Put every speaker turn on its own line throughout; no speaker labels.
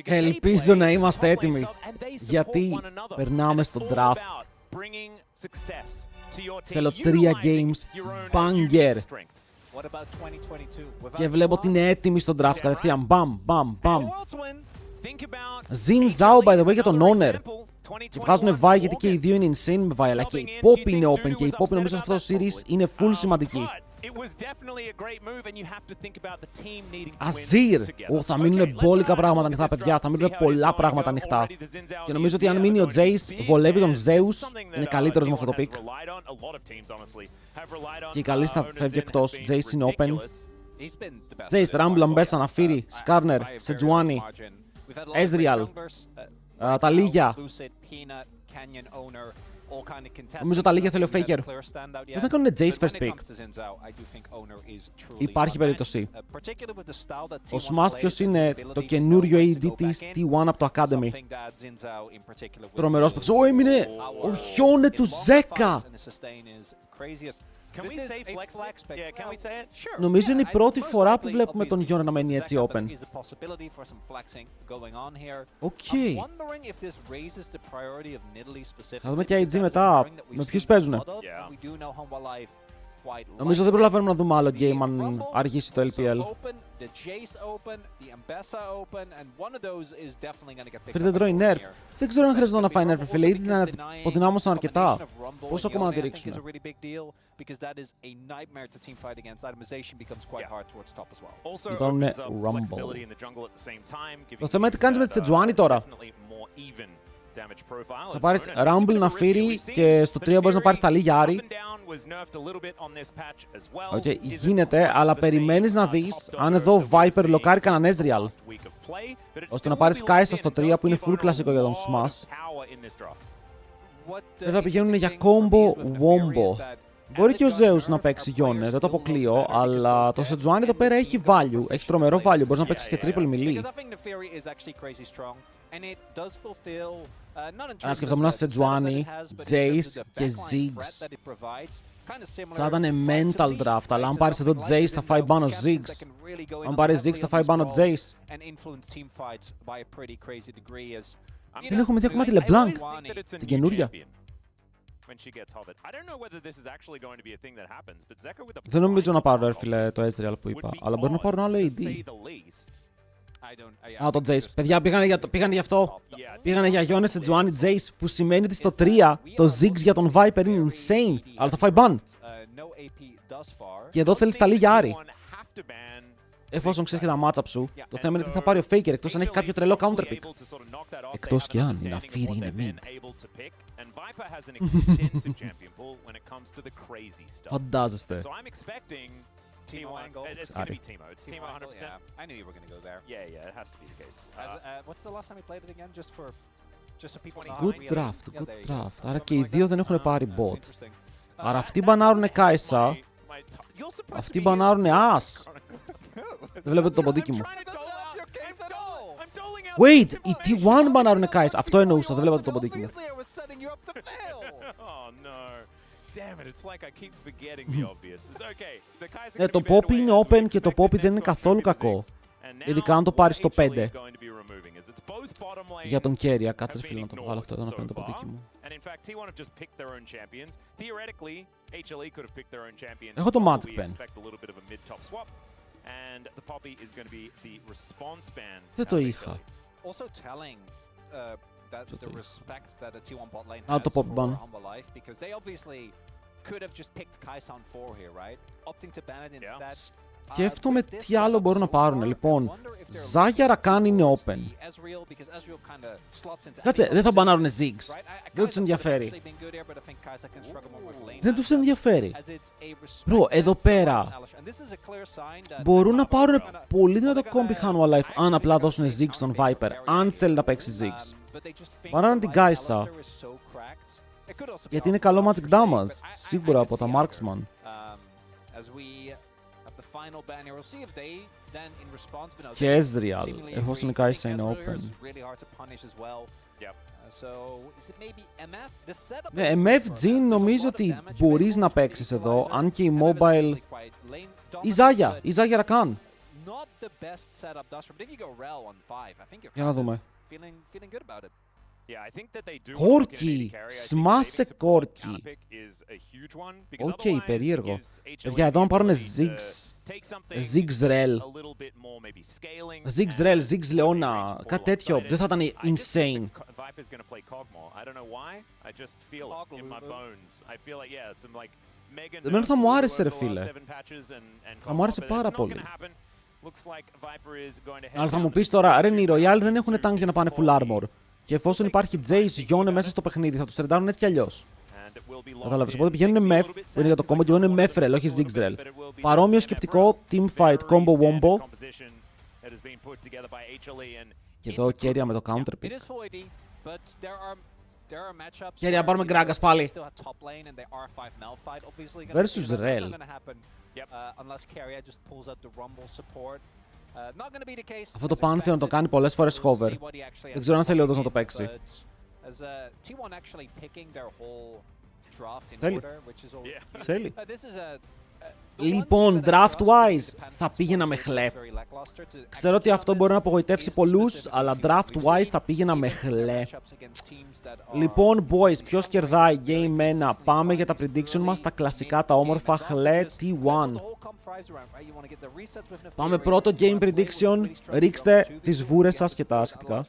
Ελπίζω να είμαστε έτοιμοι, γιατί περνάμε στο draft. Θέλω 3 games banger. Και βλέπω ότι είναι έτοιμοι στο draft κατευθείαν. Μπαμ, μπαμ, μπαμ. Zin Zhao, by the way, για τον Honor. Και βγάζουν Vi γιατί και οι δύο είναι insane με Vi, αλλά και η Pop είναι open και η Pop νομίζω σε αυτό το series είναι full σημαντική. Αζίρ! Θα μείνουν μπόλικα πράγματα ανοιχτά, παιδιά. Θα μείνουν πολλά πράγματα ανοιχτά. Και νομίζω ότι αν μείνει ο Jace, βολεύει τον Zeus. Είναι καλύτερος με αυτό το pick. Και η καλή θα φεύγει εκτός. Jace είναι open. Jace, Rumble, Ambessa, Nafiri, Skarner, Sejuani, Ezreal, τα Λίγια. Νομίζω τα Λίγια θέλει ο Faker. Θες να κάνουν Jace first pick. Υπάρχει περίπτωση. Ο Smash ποιος είναι? Το καινούριο AD της T1 από το Academy. Τρομερός παίκτης. Έμεινε ο Χιόνε του Ζέκα. Νομίζω είναι η πρώτη φορά που βλέπουμε τον Γιώνα να μένει έτσι open. Οκ. Θα δούμε και IG μετά. Με ποιους παίζουνε. Νομίζω δεν προλαβαίνουμε να δούμε άλλο game αν αργήσει το LPL. Φίλε δεν τρώει nerf. Δεν ξέρω αν χρειάζεται να φάει nerf, φίλε. Ήδη να αποδυνάμωσαν αρκετά. Πόσο ακόμα να τη ρίξουν. Δώνουνε Rumble. Το θέμα είναι τι κάνεις με τη Sejuani τώρα. Θα πάρεις Rumble να φύρει και στο 3 μπορείς να πάρεις τα Λίγια Άρη. Οκ, γίνεται, αλλά περιμένεις να δεις αν εδώ Viper λοκάρει κανέναν Ezreal, ώστε να πάρεις Kai'Sa στο 3 που είναι full κλασικό για τον Smash. Βέβαια πηγαίνουν για combo wombo. Μπορεί και ο Zeus να παίξει Yone, δεν το αποκλείω, αλλά το Sejuani εδώ πέρα έχει value, έχει τρομερό value, μπορείς να παίξεις και triple melee. Αν σκεφτόμουν ένα Sejuani, Jace και Ziggs, θα ήταν mental draft, αλλά αν πάρεις εδώ Jace θα φάει πάνω Ziggs. Αν πάρεις Ziggs θα φάει πάνω Jace. Δεν έχουμε δει ακόμα τη LeBlanc, την καινούρια. Δεν νομίζω να πάρω φίλε το Ezreal που είπα, αλλά μπορεί να πάρουν άλλο AD. Α, το Jace. Παιδιά πήγανε για αυτό. Πήγανε για Yone, Sejuani, Jace, που σημαίνει ότι στο 3 το Ziggs για τον Viper είναι insane, αλλά θα φάει ban. Και εδώ θέλεις τα Λίγια Άρη. Εφόσον ξέρεις και τα matchup σου, το θέμα είναι τι θα πάρει ο Faker, εκτός αν έχει κάποιο τρελό counter pick. Εκτός κι αν η Nafiri είναι mid. Φαντάζεστε.
Teemo angle. It's going to be Teemo. It's Teemo 100%.
Yeah, I knew you were going to go there.
Yeah, it has to be the case.
What's the last time we played it again? Just so people know.
Good draft, good draft. Άρα και οι δύο δεν έχουν πάρει bot. Άρα αυτοί μπανάρουνε Kai'Sa. Αυτοί μπανάρουνε As. Δεν βλέπετε το ποντίκι μου. Wait, οι T1 μπανάρουνε Kai'Sa. Αυτό εννοούσα, δεν βλέπετε το ποντίκι μου. Ναι, το Poppy είναι open και το Poppy δεν είναι καθόλου κακό. Ειδικά αν το πάρεις στο 5. Για τον Keria, κάτσε φίλε να το βγάλω αυτό εδώ να φαίνεται το ποντίκι μου. Έχω το Magic Pen. Δεν το είχα. Α, το Poppy ban. Σκέφτομαι τι άλλο μπορούν να πάρουν. Λοιπόν, Xayah Rakan είναι open. Κάτσε, δεν θα μπανάρουν Ziggs. Δεν τους ενδιαφέρει. Δεν τους ενδιαφέρει. Bro, εδώ πέρα μπορούν να πάρουν πολύ δυνατό combi Hanwha Life αν απλά δώσουν Ziggs στον Viper. Αν θέλει να παίξει Ziggs. Μπανάρουν την Kai'Sa. Γιατί είναι καλό magic damage. Σίγουρα από τα Marksman. Και Ezreal, εφόσον η Kai'Sa είναι open. Ναι, MF Jhin νομίζω ότι μπορείς να παίξεις εδώ, αν και η mobile... Η Xayah Rakan.
Not the best setup thus far, but if you go Rel on 5, I think you're
Για να δούμε.
feeling good about it.
Yeah, I think that they do
Κόρκι! Σμάσε κόρκι! Οκ, περίεργο. Παιδιά, εδώ να πάρουν Ziggs Rel. Ziggs Rel, Ziggs Leona. Κάτι τέτοιο. Δεν θα ήταν insane. Εμένα θα μου άρεσε, ρε φίλε. Θα μου άρεσε πάρα πολύ. Αλλά θα μου πεις τώρα, ρε, οι Royal δεν έχουν tank για να πάνε full armor. Και εφόσον υπάρχει Jace, Yone μέσα στο παιχνίδι, θα τους τρεντάρουν έτσι κι αλλιώς. Κατάλαβες, οπότε πηγαίνουν MEF, που είναι για το combo, και πηγαίνουν MEF Rel, όχι Ziggs Rel. Παρόμοιο σκεπτικό, teamfight, combo, wombo. Και εδώ κέρια με το counter pick. Κέρια, να πάρουμε Gragas πάλι. Versus Rel. Αυτό το Pantheon το κάνει πολλές φορές hover. Δεν ξέρω αν θέλει όντως να το παίξει. Θέλει. Λοιπόν, draft-wise, θα πήγαινα με χλέ. Ξέρω ότι αυτό μπορεί να απογοητεύσει πολλούς, αλλά draft-wise θα πήγαινα με χλέ. Λοιπόν, boys, ποιος κερδάει Game 1? Πάμε για τα prediction μας, τα κλασικά, τα όμορφα χλέ T1. Πάμε πρώτο game prediction, ρίξτε τις βούρες σας και τα σχετικά.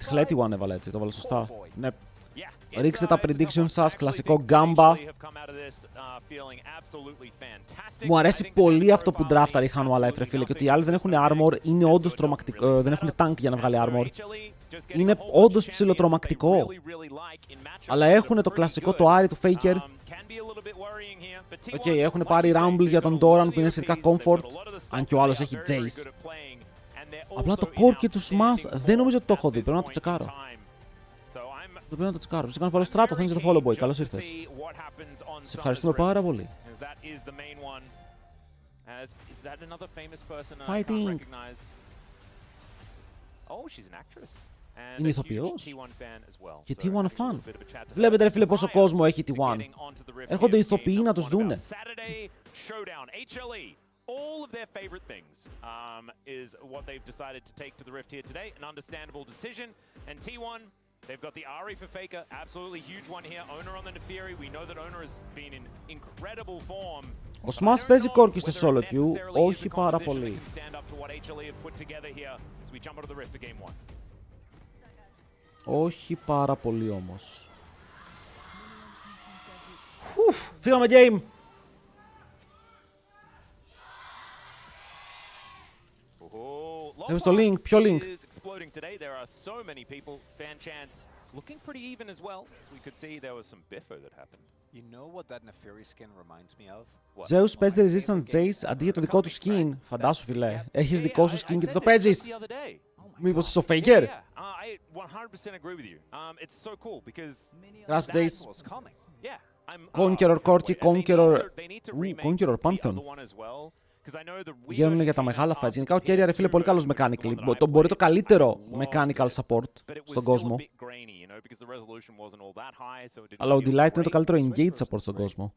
Χλέ T1 έβαλε έτσι, το έβαλε σωστά. Ναι. Ρίξτε τα prediction σας, κλασικό γκάμπα. Μου αρέσει πολύ αυτό που draftαρε η Hanwha Life, ρε φίλε, και ότι οι άλλοι δεν έχουν armor, είναι όντως τρομακτικό, δεν έχουν tank για να βγάλει armor. Είναι όντως ψιλοτρομακτικό. Αλλά έχουν το κλασικό, το Ari του Faker. Οκ, έχουν πάρει Rumble για τον Doran που είναι σχετικά comfort, αν και ο άλλος έχει Jace. Απλά το Corki του Smash δεν νομίζω ότι το έχω δει, πρέπει να το τσεκάρω. Πρέπει να το τσεκάρω. Πρέπει να κάνω follow Strato, thanks για το follow boy, καλώς ήρθες. Σε ευχαριστούμε πάρα πολύ. Fighting. Είναι ηθοποιός και T1 fan. Βλέπετε, ρε φίλε, πόσο κόσμο έχει T1. Έχονται ηθοποιοί να τους δούνε. All of their favorite things is what they've decided to take to the Rift here today. An understandable decision. And T1, they've got the Ari for Faker. Absolutely huge one here. Owner on the Neferi. We know that Owner has been in incredible form. Ο Smash παίζει Corki στο solo queue, όχι πάρα πολύ. Όχι πάρα πολύ όμως. Ουφ, φύγαμε game. Έχω στο link, ποιο link? Zeus παίζει Resistant Jace αντί για το δικό του skin. Φαντάσου, φιλέ. Έχεις δικό σου skin και δεν το παίζεις. Μήπως είσαι ο Faker? Γράφει Jace. Conqueror, Corki, Conqueror. Conqueror, Pantheon. Βγαίνουν για τα μεγάλα fights. Γενικά ο Keria, ρε φίλε, πολύ καλός mechanical. Μπορεί το καλύτερο mechanical support στον κόσμο. Αλλά ο Delight είναι το καλύτερο engage support στον κόσμο.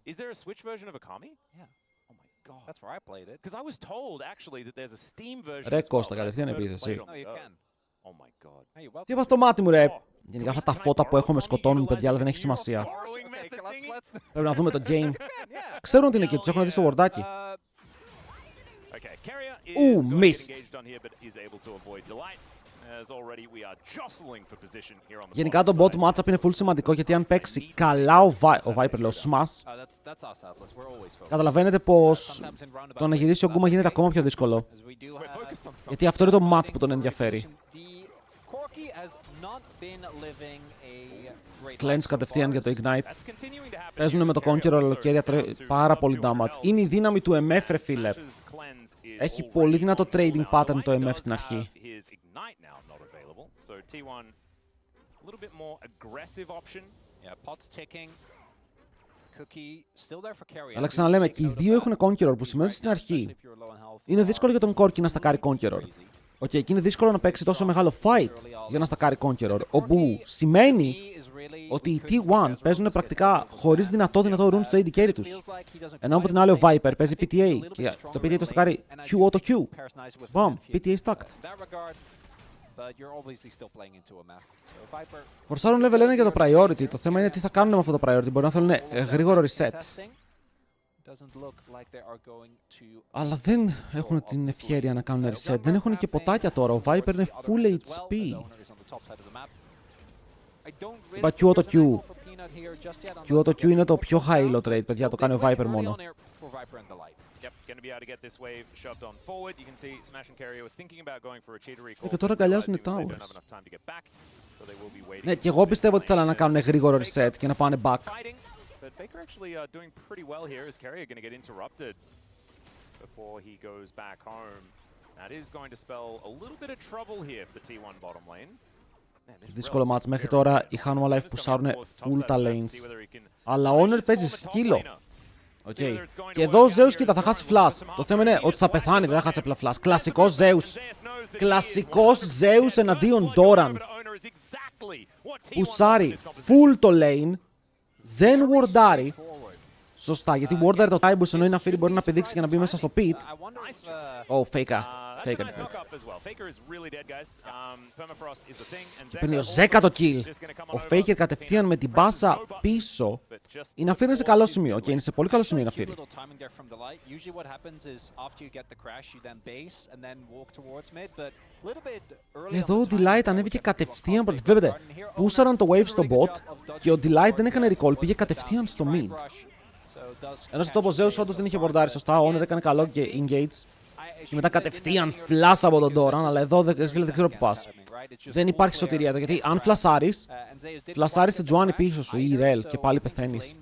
Ρε Κώστα, κατευθείαν επίθεση. Τι είπα στο μάτι μου, ρε. Γενικά αυτά τα φώτα που έχω με σκοτώνουν, παιδιά, αλλά δεν έχει σημασία. Πρέπει να δούμε το game. Ξέρουν ότι είναι εκεί, τους έχουν δει στο wordάκι. Missed. Γενικά το bot matchup είναι full σημαντικό, γιατί αν παίξει καλά ο Viper, λέω, Smash, καταλαβαίνετε πως το να γυρίσει ο Γκούμα γίνεται ακόμα πιο δύσκολο. Γιατί αυτό είναι το match που τον ενδιαφέρει. Cleanse κατευθείαν για το Ignite. Παίζουν με το Conqueror, αλλά Keria πάρα πολύ damage. Είναι η δύναμη του MF, ρε φίλε. Έχει πολύ δυνατό trading pattern το MF στην αρχή. Αλλά ξαναλέμε, και οι δύο έχουν Conqueror, που σημαίνει ότι στην αρχή είναι δύσκολο για τον Corki να στακάρει Conqueror. Οκ, και είναι δύσκολο να παίξει τόσο μεγάλο fight για να στακάρει Conqueror. Όπου σημαίνει ότι οι T1 παίζουν πρακτικά χωρίς δυνατό rune στο AD carry τους. Ενώ από την άλλη ο Viper παίζει PTA και το PTA το στακάρει Q auto Q. Bam, PTA stacked. Φορσάρουν level 1 για το priority. Το θέμα είναι τι θα κάνουν με αυτό το priority. Μπορεί να θέλουν γρήγορο reset. Αλλά δεν έχουν την ευχέρεια να κάνουν reset. Δεν έχουν και ποτάκια τώρα. Ο Viper είναι full HP. Είπα Q auto Q. Q auto Q είναι το πιο high low trade, παιδιά. Το κάνει ο Viper μόνο. Και τώρα αγκαλιάζουν οι towers. Ναι, και εγώ πιστεύω ότι θέλουν να κάνουν γρήγορο reset και να πάνε back.
But Faker actually doing pretty well here. Is Carrier going to get interrupted before he goes back home? That is going to spell a little bit of trouble here for the T1 bottom lane.
Δύσκολο μάτς. Μέχρι τώρα οι Hanwha Life πουσάρουν full τα lanes. Αλλά ο Honor παίζει σκύλο. Okay. Και εδώ ο Zeus, κοίτα, θα χάσει flash. Το θέμα είναι ότι θα πεθάνει, δεν θα χάσει απλά flash. Κλασικός Zeus. Κλασικός Zeus εναντίον Doran. Πουσάρει full το lane. Δεν wardάρει. Σωστά, γιατί wardάρει το Tybus ενώ η Naafiri μπορεί να πηδήξει και να μπει μέσα στο pit. Oh, Faker. Faker is dead. Και παίρνει ο Zeka το kill. Ο Faker κατευθείαν με την μπάσα πίσω. Η Naafiri είναι σε καλό σημείο. Και είναι σε πολύ καλό σημείο η Naafiri. Εδώ ο Delight ανέβηκε κατευθείαν. Βλέπετε, πούσαραν το wave στο bot και ο Delight δεν έκανε recall, πήγε κατευθείαν στο mid. Ενώ στο τόπο Zeus όντως δεν είχε μπορντάρει σωστά, ο Honor έκανε καλό και engage. Και μετά κατευθείαν flash από τον Doran, αλλά εδώ δεν ξέρω που πας. Δεν υπάρχει σωτηρία εδώ, γιατί αν φλασάρεις σε Τζουάνι πίσω σου ή Rel και πάλι πεθαίνεις.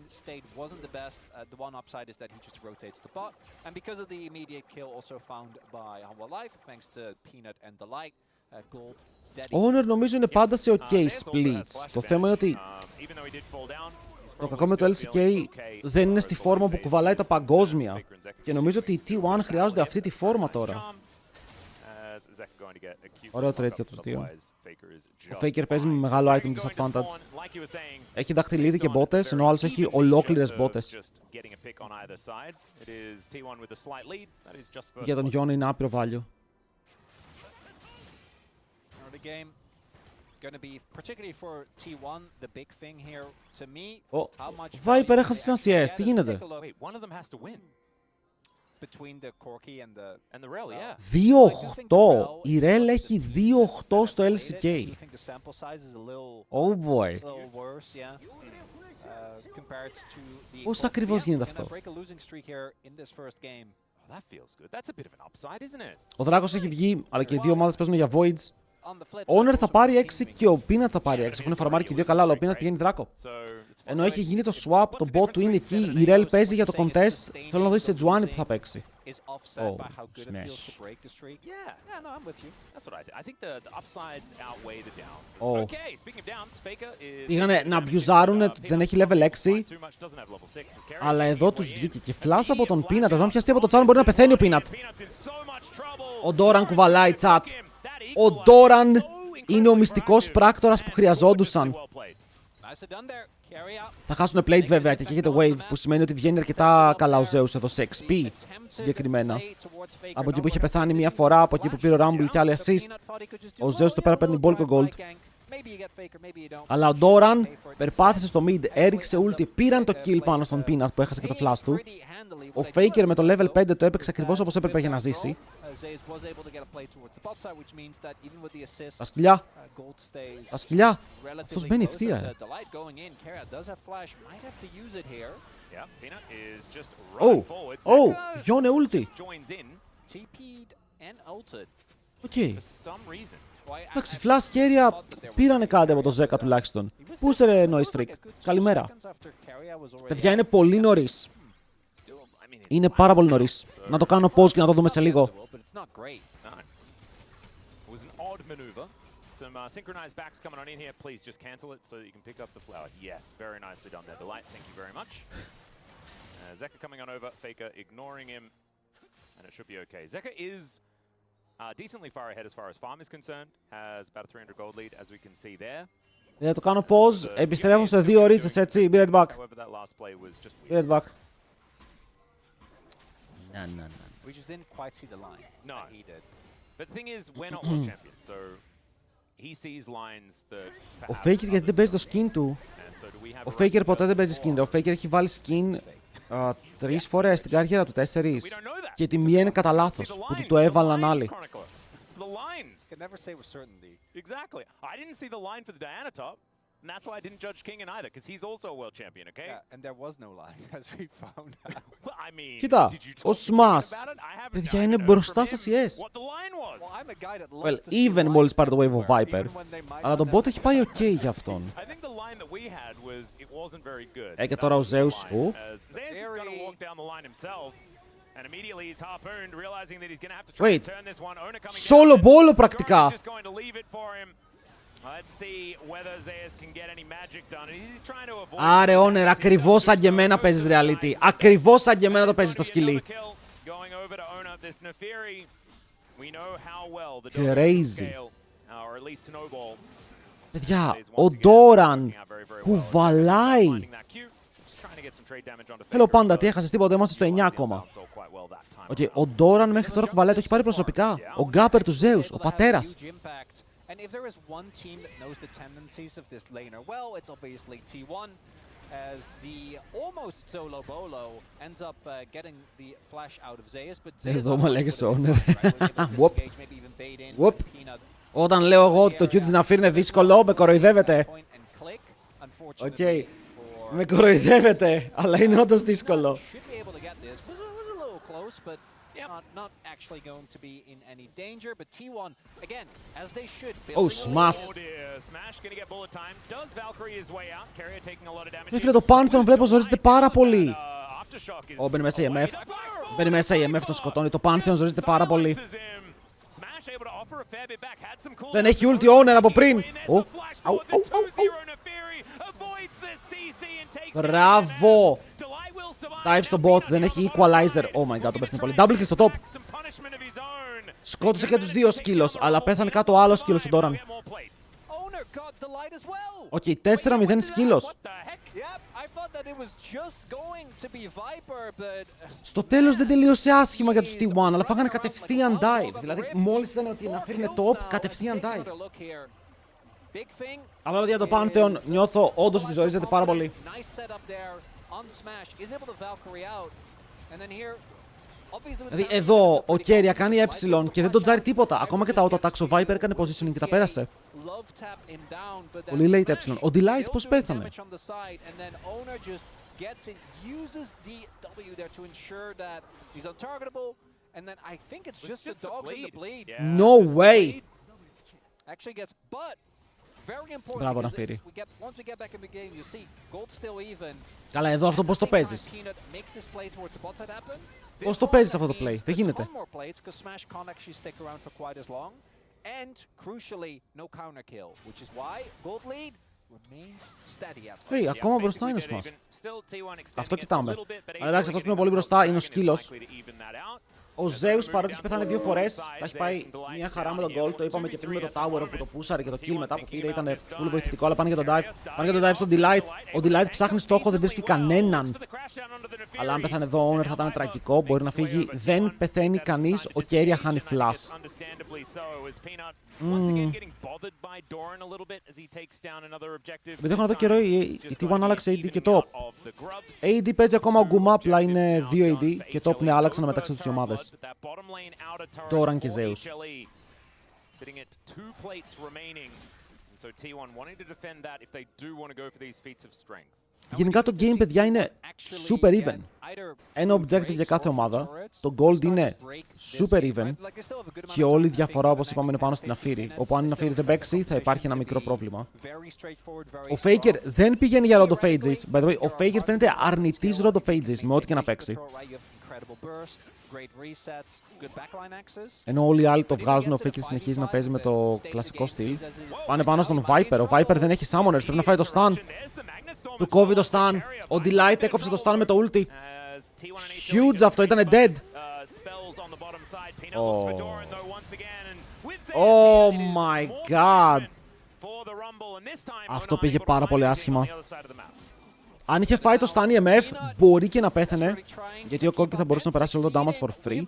Ο Honor νομίζω είναι πάντα σε OK splits. Το θέμα είναι ότι το κακό με το LCK δεν είναι στη φόρμα που κουβαλάει τα παγκόσμια. Και νομίζω ότι οι T1 χρειάζονται αυτή τη φόρμα τώρα. Ωραίο trade για τους δύο. Ο Faker παίζει με μεγάλο item disadvantage. Έχει δαχτυλίδι και μπότες, ενώ ο άλλος έχει ολόκληρες μπότες. Για τον Γιώνα είναι άπειρο value. Ο Viper έχασε σαν CS, τι γίνεται? 2-8, η Rel έχει 2-8 στο LCK. Oh boy. Πώς ακριβώς γίνεται αυτό? Ο Δράκος έχει βγει, αλλά και οι δύο ομάδες παίζουν για Voids. Ο Honor θα πάρει 6 και ο Peanut θα πάρει 6. Έχουν φαρμάρει και οι δύο καλά, αλλά ο Peanut πηγαίνει Δράκο. Ενώ έχει γίνει το swap, το bot του είναι εκεί, η Rel παίζει για το contest. Θέλω να δω σε Τζουάνι που θα παίξει. Oh, smash. Oh. Πήγανε να αμπιουζάρουν ότι δεν έχει level 6. Αλλά εδώ τους βγήκε και flash από τον Peanut. Εδώ αν πιαστεί από το Charm μπορεί να πεθαίνει ο Peanut. Ο Doran κουβαλάει chat. Ο Doran είναι ο μυστικός πράκτορας που χρειαζόντουσαν. Θα χάσουν plate βέβαια και έχετε wave, που σημαίνει ότι βγαίνει αρκετά καλά ο Zeus εδώ σε XP συγκεκριμένα. Από εκεί που είχε πεθάνει μία φορά, από εκεί που πήρε ο Rumble και άλλη assist. Ο Zeus το πέρα παίρνει bulk gold. Αλλά ο Doran περπάτησε στο mid, έριξε ulti, πήραν το kill πάνω στον Peanut που έχασε και το flash του. Ο Faker με το level 5 το έπαιξε ακριβώς όπως έπρεπε για να ζήσει. Τα σκυλιά! Τα σκυλιά! Αυτός μπαίνει ευθεία, Oh! Γιώνε ulti! Οκ. Εντάξει, flash και area πήρανε κάτι από το Zeka τουλάχιστον. Πούστε noise trick. Καλημέρα. Παιδιά, είναι πολύ νωρίς. Είναι πάρα πολύ νωρίς. Να το κάνω pause και να το δούμε σε λίγο. Some synchronized backs coming on in here. Please just cancel it so that you can pick up the flower. Yes, very nicely done there. The light, thank you very much. Zeka coming on over. Faker ignoring him. And it should be okay. Zeka is
Decently far ahead as far as farm is concerned. Has about a 300 gold lead, as we can see there.
Θα το κάνω pause, επιστρέφω σε 2 ωρίτσες, έτσι, be right back. Be right back. No.
We just didn't quite see the line.
No.
That he did.
But the thing is, we're not world champions, so he sees lines that
Ο Faker γιατί δεν παίζει το skin του.
and so do we have
Ο
a right
Faker
to
ποτέ
go
δεν παίζει skin. Ο Faker έχει βάλει skin 3 φορές στην καριέρα του, 4.
We don't know that.
Και τη μία είναι κατά λάθος, που του το έβαλαν άλλοι.
The lines.
Can never say with certainty.
Exactly. I didn't see the line for the Diana top, and that's why I didn't judge King in either, because he's also a world champion, okay?
Yeah, and there was no line, as we found out.
Well, I mean,
Κοίτα,
did you
ο
talk to King
Smash,
about it? I haven't
παιδιά,
gotten
είναι
to know
μπροστά
from
στα
him
CS.
what the line was.
Well, I'm a guy that
Well,
loves to see
even
lines
μόλις πάρει το wave of
everywhere,
Viper.
even when they might
Αλλά
not
το bot έχει πάει
necessarily
ok για αυτόν.
I think the line that we had was it wasn't very good.
Και τώρα ο Zeus,
Zeus is going to walk down the line himself. And immediately he's harpooned, realizing that he's going to have to try
Wait.
and turn this one. Owner coming
Solo
down.
bolo πρακτικά.
Just going to leave it for him. Let's see whether Zeus can get any magic done. And he's trying to avoid.
Άρε, Owner, ακριβώς σαν και εμένα παίζεις reality. Ακριβώς σαν και εμένα το παίζεις το σκυλί.
Going over to own up this Neferi. We know how well the
Crazy.
scale, or at least snowball.
Παιδιά, ο Doran κουβαλάει. Hello Panda, τι έχασες, τίποτα, είμαστε στο 9 ακόμα. Okay, ο Doran μέχρι τώρα κουβαλάει, το έχει πάρει προσωπικά. Ο Gapper του Zeus, ο πατέρας.
And if there is one team that knows the tendencies of this laner well, it's obviously T1, as the almost solo bolo ends up getting the flash out of Zeus, but
Εδώ μου λέγες Owner. Όταν λέω εγώ ότι το Q της Ναφύρ είναι δύσκολο, με κοροϊδεύετε. Οκ, με κοροϊδεύετε, αλλά είναι όντως δύσκολο.
Not actually going to be in any danger, but T1 again, as they should.
Oh, Smash!
Smash gonna get bullet time. Does Valkyrie his way out? Carrier taking a lot of damage.
Φίλε, το Pantheon βλέπω ζορίζεται πάρα πολύ. Μπαίνει μέσα η MF. Μπαίνει μέσα η MF, τον σκοτώνει. Το Pantheon ζορίζεται πάρα πολύ. Δεν έχει ulti Owner από πριν. Μπράβο! Dive στο bot, δεν έχει equalizer. Oh my god, το πες πολύ. Double kill στο top. Σκότωσε και τους δύο σκύλος, αλλά πέθανε κάτω ο άλλος σκύλος στον Doran. Οκ, 4-0 σκύλος. Στο τέλος δεν τελείωσε άσχημα για τους T1, αλλά φάγανε κατευθείαν dive. Δηλαδή, μόλις ήταν ότι να φέρνει top, κατευθείαν dive. Αλλά για το Pantheon νιώθω όντως ότι ζορίζεται πάρα πολύ. Δηλαδή εδώ ο Keria κάνει ε και δεν τον τζάρει τίποτα. Ακόμα και τα auto attacks ο Viper έκανε positioning και τα πέρασε. Πολύ late ε. Ο Delight πώς πέθανε. No way! Μπράβο να φύρει. Καλά, εδώ αυτό πώς το παίζεις. Πώς το παίζεις αυτό το play, δεν γίνεται. Hey, ακόμα μπροστά είναι ο Smash. Αυτό κοιτάμε. Αλλά εντάξει, αυτός που είναι πολύ μπροστά είναι ο σκύλος. Ο Zeus, παρότι έχει πεθάνει 2 φορές, τα έχει πάει μια χαρά με τον gold. Το είπαμε και πριν με το tower που το πούσαρε και το kill μετά που πήρε. Ήταν πολύ βοηθητικό, αλλά πάνε για τον dive. Πάνε για τον dive στον Delight. Ο Delight ψάχνει στόχο, δεν βρίσκει κανέναν. Αλλά αν πεθάνε εδώ, ο Owner θα ήταν τραγικό. Μπορεί να φύγει. Δεν πεθαίνει κανείς. Ο Keria χάνει flash. Επειδή έχω να δω καιρό, η T1 άλλαξε AD και top. AD παίζει ακόμα ο Γκουμά, απλά είναι 2 AD και top ναι, άλλαξαν μεταξύ τους οι ομάδες. Doran και Zeus. Γενικά το game, παιδιά, είναι super even. Ένα objective για κάθε ομάδα. Το gold είναι super even. Και όλη η διαφορά, όπως είπαμε, είναι πάνω στην Ναφύρη. Όπου αν η Ναφύρη δεν παίξει, θα υπάρχει ένα μικρό πρόβλημα. Ο Faker δεν πηγαίνει για road of ages. By the way, ο Faker φαίνεται αρνητής road of ages, με ό,τι και να παίξει. Ενώ όλοι οι άλλοι το βγάζουν, ο Faker συνεχίζει να παίζει με το κλασικό στυλ. Πάνε πάνω στον Viper. Ο Viper δεν έχει summoners, πρέπει να φάει το stun. Του κόβει το stun. Ο Delight έκοψε το stun με το ulti. Huge αυτό, ήταν dead. Oh my god. Αυτό πήγε πάρα πολύ άσχημα. Αν είχε φάει το stun EMF, μπορεί και να πέθαινε, γιατί ο Corki θα μπορούσε να περάσει όλο το damage for free.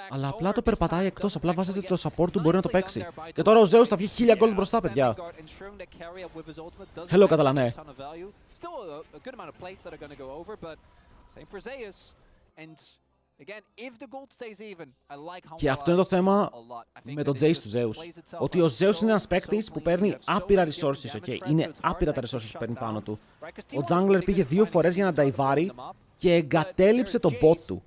Αλλά απλά το περπατάει εκτός, απλά βάζετε το support του, μπορεί να το παίξει. Και τώρα ο Zeus θα βγει 1000 gold μπροστά, παιδιά. Hello, Καταλανέ. Και αυτό είναι το θέμα με το Jace του Zeus. Ότι ο Zeus είναι ένας παίκτης που παίρνει άπειρα resources, okay? Είναι άπειρα τα resources που παίρνει πάνω του. Ο jungler πήγε 2 φορές για να νταϊβάρει και εγκατέλειψε το bot του.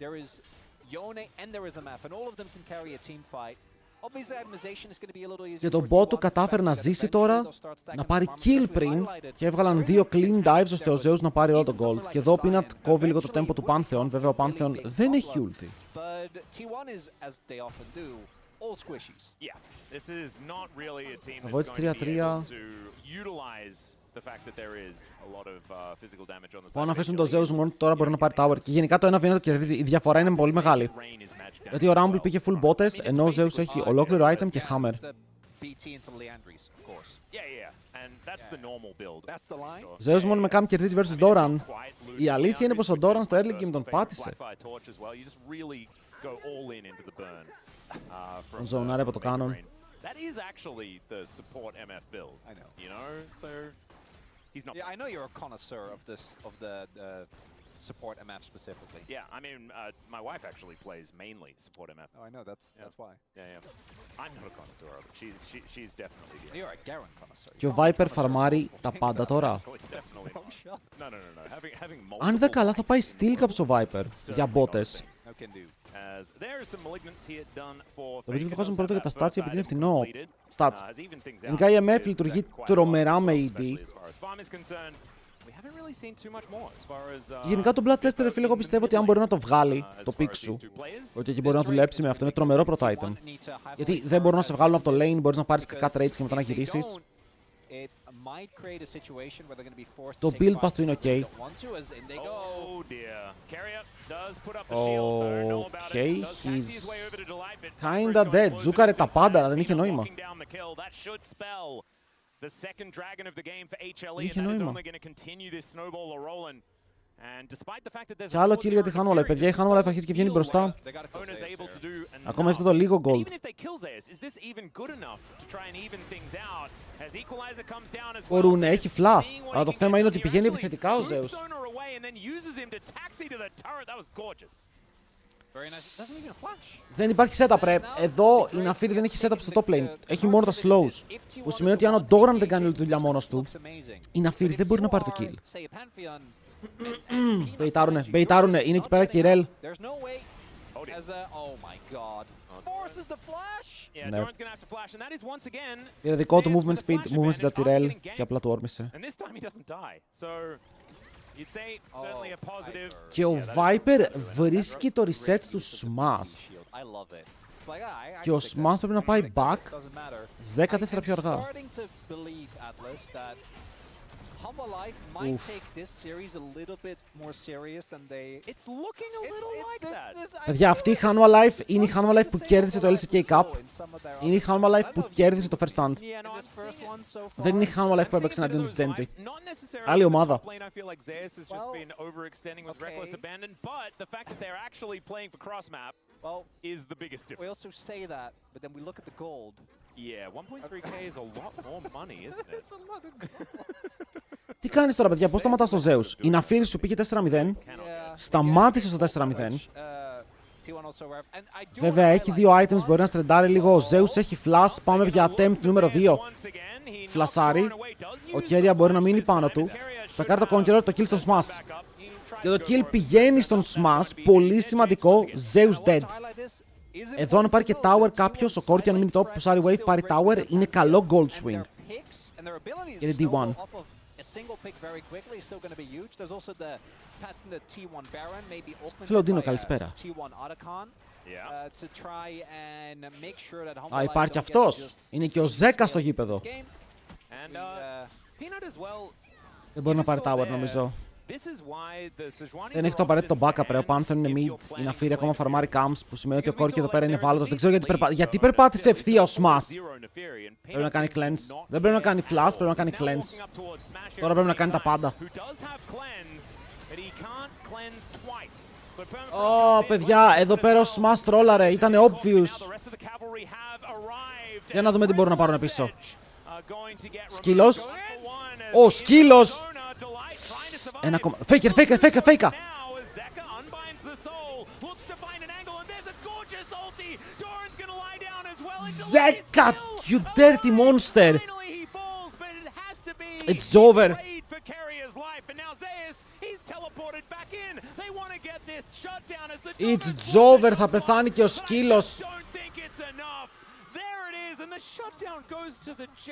Και το bot του κατάφερε να ζήσει τώρα, να πάρει kill πριν και έβγαλαν 2 clean dives ώστε ο Zeus να πάρει όλο το gold. Και εδώ ο Peanut κόβει λίγο το tempo του Pantheon, βέβαια ο Pantheon δεν έχει ulti. Θα βγω έτσι 3-3. Πάω να αφήσουν το Zeus μόνο τώρα μπορεί να πάρει tower. Και γενικά το ένα βήμα το κερδίζει. Η διαφορά είναι πολύ μεγάλη. Γιατί ο Rumble πήγε full bottes, ενώ ο Zeus έχει ολόκληρο item και hammer. Zeus μόνο με Cam κερδίζει versus Doran. Η αλήθεια είναι πως ο Doran στο early game τον πάτησε. Τον ζωνάρε από το Canon.
Yeah, I know you're a connoisseur of the support MF specifically.
Yeah, I mean, my wife actually plays mainly support MF.
Oh, I know. That's why.
Yeah. I'm not a connoisseur of it. She's definitely.
You're a Garen connoisseur.
Και ο Viper φαρμάρει τα πάντα τώρα. Αν είδα καλά θα πάει steel caps ο Viper για bottes. Το video βγάζουν πρώτα για τα stats επειδή είναι φθηνό. Stats. Γενικά η MF λειτουργεί τρομερά με ED. Γενικά το Bloodthirster, φίλε, εγώ πιστεύω ότι αν μπορεί να το βγάλει, το pick σου, ότι εκεί μπορεί να δουλέψει με αυτό, είναι τρομερό πρώτο item. Γιατί δεν μπορούν να σε βγάλουν από το lane, μπορείς να πάρεις κακά trades και μετά να γυρίσεις. Το build path του είναι ok. Okay, he's kinda dead. Τζούκαρε τα πάντα, δεν είχε νόημα. Είχε νόημα. Και άλλο kill για τη Hanwha Life. Παιδιά, η Hanwha Life αρχίζει και βγαίνει μπροστά. Ακόμα αυτό το λίγο gold. Μπορούν, έχει flash. Αλλά το θέμα είναι ότι πηγαίνει επιθετικά ο Zeus. Δεν υπάρχει setup, ρε. Εδώ η Naafiri δεν έχει setup στο top lane. Έχει μόνο τα slows. Που σημαίνει ότι αν ο Doran δεν κάνει όλη τη δουλειά μόνος του, η Naafiri δεν μπορεί να πάρει το kill. Μπεϊτάρουνε. Είναι εκεί πέρα και η Rel. Ναι. Πήρε δικό του movement speed, movement speed από τη Rel και απλά του όρμησε. Και ο Viper βρίσκει το reset του Smash. Και ο Smash πρέπει να πάει back 14 πιο αργά.
Hanwha Life might take this series a little bit more serious than they. It's looking a little like that.
Παιδιά, αυτή η Hanwha Life είναι η Hanwha Life που κέρδισε το LCK Cup. Είναι η Hanwha Life που κέρδισε το First Stand. Δεν είναι η Hanwha Life που έπαιξε εναντίον της Genji. Άλλη ομάδα.
Well, we also say that, but then we look at the gold.
Yeah, 1.3k is a lot more money, isn't it?
It's a lot of gold.
Τι κάνεις τώρα, παιδιά, πώς σταματάς το Zeus? Η Naafiri σου πήγε 4-0, σταμάτησε στο 4-0. Βέβαια, έχει 2 items, μπορεί να στρεντάρει λίγο. Ο Zeus έχει flash, πάμε για attempt νούμερο 2. Φλασάρει. Ο Keria μπορεί να μείνει πάνω του. Στο κάρτα Conqueror το kill στο Smash. Και το kill πηγαίνει στον Smash, πολύ σημαντικό, Zeus dead. Εδώ αν πάρει και tower κάποιος, ο Corki αν μείνει top, που Sari Wave πάρει tower, είναι καλό gold swing. Για την D1. Hello Dino, καλησπέρα. Α, υπάρχει κι αυτός. Είναι και ο Ζέκα στο γήπεδο. Δεν μπορεί να πάρει tower νομίζω. Δεν έχει το απαραίτητο backup, ρε. Ο Pantheon είναι mid. Η Ναφήρη ακόμα φαρμάρει camps, που σημαίνει ότι ο Corki εδώ πέρα είναι ευάλωτος. Δεν ξέρω γιατί περπάτησε ευθεία ο Smash. Πρέπει να κάνει cleanse. Δεν πρέπει να κάνει flash, πρέπει να κάνει cleanse. Τώρα πρέπει να κάνει τα πάντα. Ω, παιδιά, εδώ πέρα ο Smash τρόλαρε. Ήταν obvious. Για να δούμε τι μπορούν να πάρουν πίσω. Σκύλος. Ω, σκύλος. Ένα ακόμα. Faker. Zeka, you dirty monster. It's over. It's over, θα πεθάνει και ο σκύλος.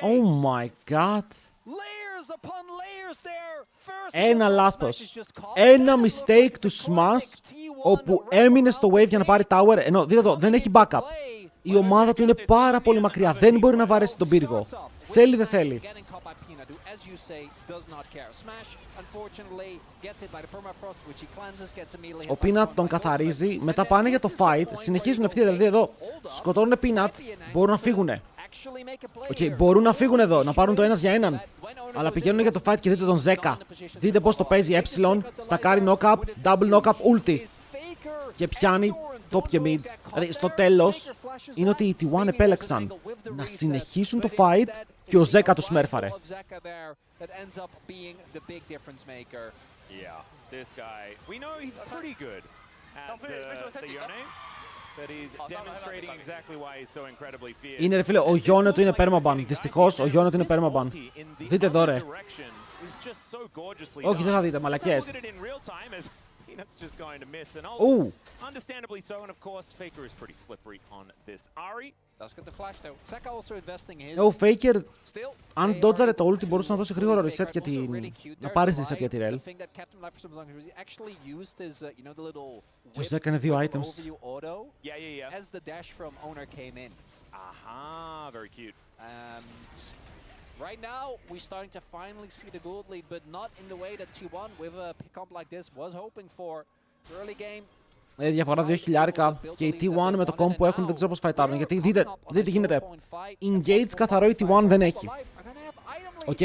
Oh my god. Ένα λάθος. Ένα mistake του Smash, όπου έμεινε στο wave για να πάρει tower, ενώ δείτε εδώ, δεν έχει backup. Η ομάδα του είναι πάρα πολύ μακριά, δεν μπορεί να βαρέσει τον πύργο. Θέλει δεν θέλει. Ο Peanut τον καθαρίζει, μετά πάνε για το fight, συνεχίζουν ευθεία, δηλαδή εδώ σκοτώνουν Peanut, μπορούν να φύγουνε. Μπορούν να φύγουν εδώ, να πάρουν το ένας για έναν. Αλλά πηγαίνουν για το fight και δείτε τον Zeka. Δείτε πώς το παίζει στακάρει knock-up, double knock-up, ulti. Και πιάνει top και mid. Δηλαδή στο τέλος είναι ότι οι T1 επέλεξαν να συνεχίσουν το fight και ο Zeka τους μέρφαρε. Είναι ρε φίλε, ο Yone του είναι permaban. Δυστυχώς, ο Yone του είναι permaban. Δείτε εδώ ρε. Όχι, δεν θα δείτε, μαλακές. Ο Faker, αν dodgeαρε το ulti, μπορούσε να δώσει γρήγορο reset για την... να πάρει reset για τη Rel. Και ο Zeka έκανε 2 items.
Right now, we're starting to finally see the gold lead, but not in the way that T1 with a pick-up like this was hoping for. Early game.
Διαφορά 2.000 και οι T1 με το comp που έχουν δεν ξέρω πώς φαϊτάρουν. Γιατί δείτε τι γίνεται. Engage καθαρό η T1 δεν έχει.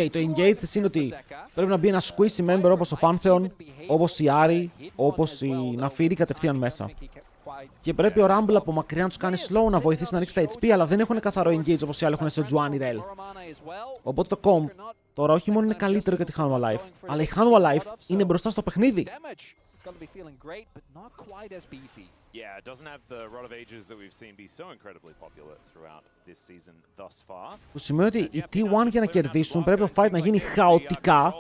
Το engage της είναι ότι πρέπει να μπει ένα squishy member όπως ο Pantheon, όπως η Ari, όπως η Ναφήρη κατευθείαν μέσα. Και πρέπει ο Rumble από μακριά να τους κάνει slow να βοηθήσει να ρίξει τα HP, αλλά δεν έχουν καθαρό engage όπως οι άλλοι έχουν σε Juan ή Rel. Οπότε το comp τώρα όχι μόνο είναι καλύτερο για τη Hanwha Life, αλλά η Hanwha Life είναι μπροστά στο παιχνίδι.
Yeah, it doesn't have the rod of ages that we've seen be so incredibly popular throughout this season thus far.
Που σημαίνει ότι οι T1 για να κερδίσουν πρέπει το fight να γίνει χαοτικά,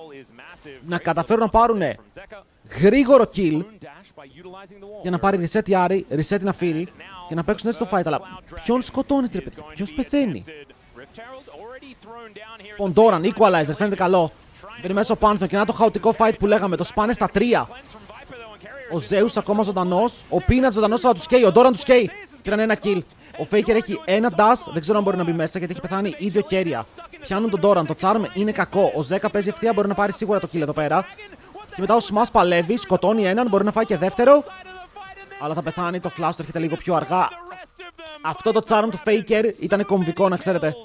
να καταφέρουν να πάρουν γρήγορο kill για να πάρει reset η Ari, reset η Ναφήρη και να παίξουν έτσι το fight. Αλλά ποιον σκοτώνεται ρε παιδιά, ποιος πεθαίνει. Ποντόραν, equalizer, φαίνεται καλό. Μπαίνει μέσα ο Pantheon και να το χαοτικό fight που λέγαμε, το σπάνε στα 3. Ο Zeus ακόμα ζωντανός, ο Peanut ζωντανός αλλά τους καίει, ο Doran τους καίει. Πήραν ένα kill. Ο Faker έχει ένα dash, δεν ξέρω αν μπορεί να μπει μέσα γιατί έχει πεθάνει ίδιο κέρια. Πιάνουν τον Doran, το charm είναι κακό. Ο Zeka παίζει ευθεία, μπορεί να πάρει σίγουρα το kill εδώ πέρα. Και μετά ο Smash παλεύει, σκοτώνει έναν, μπορεί να φάει και δεύτερο. Αλλά θα πεθάνει, το flash του έρχεται λίγο πιο αργά. Αυτό το charm του Faker ήταν κομβικό να ξέρετε.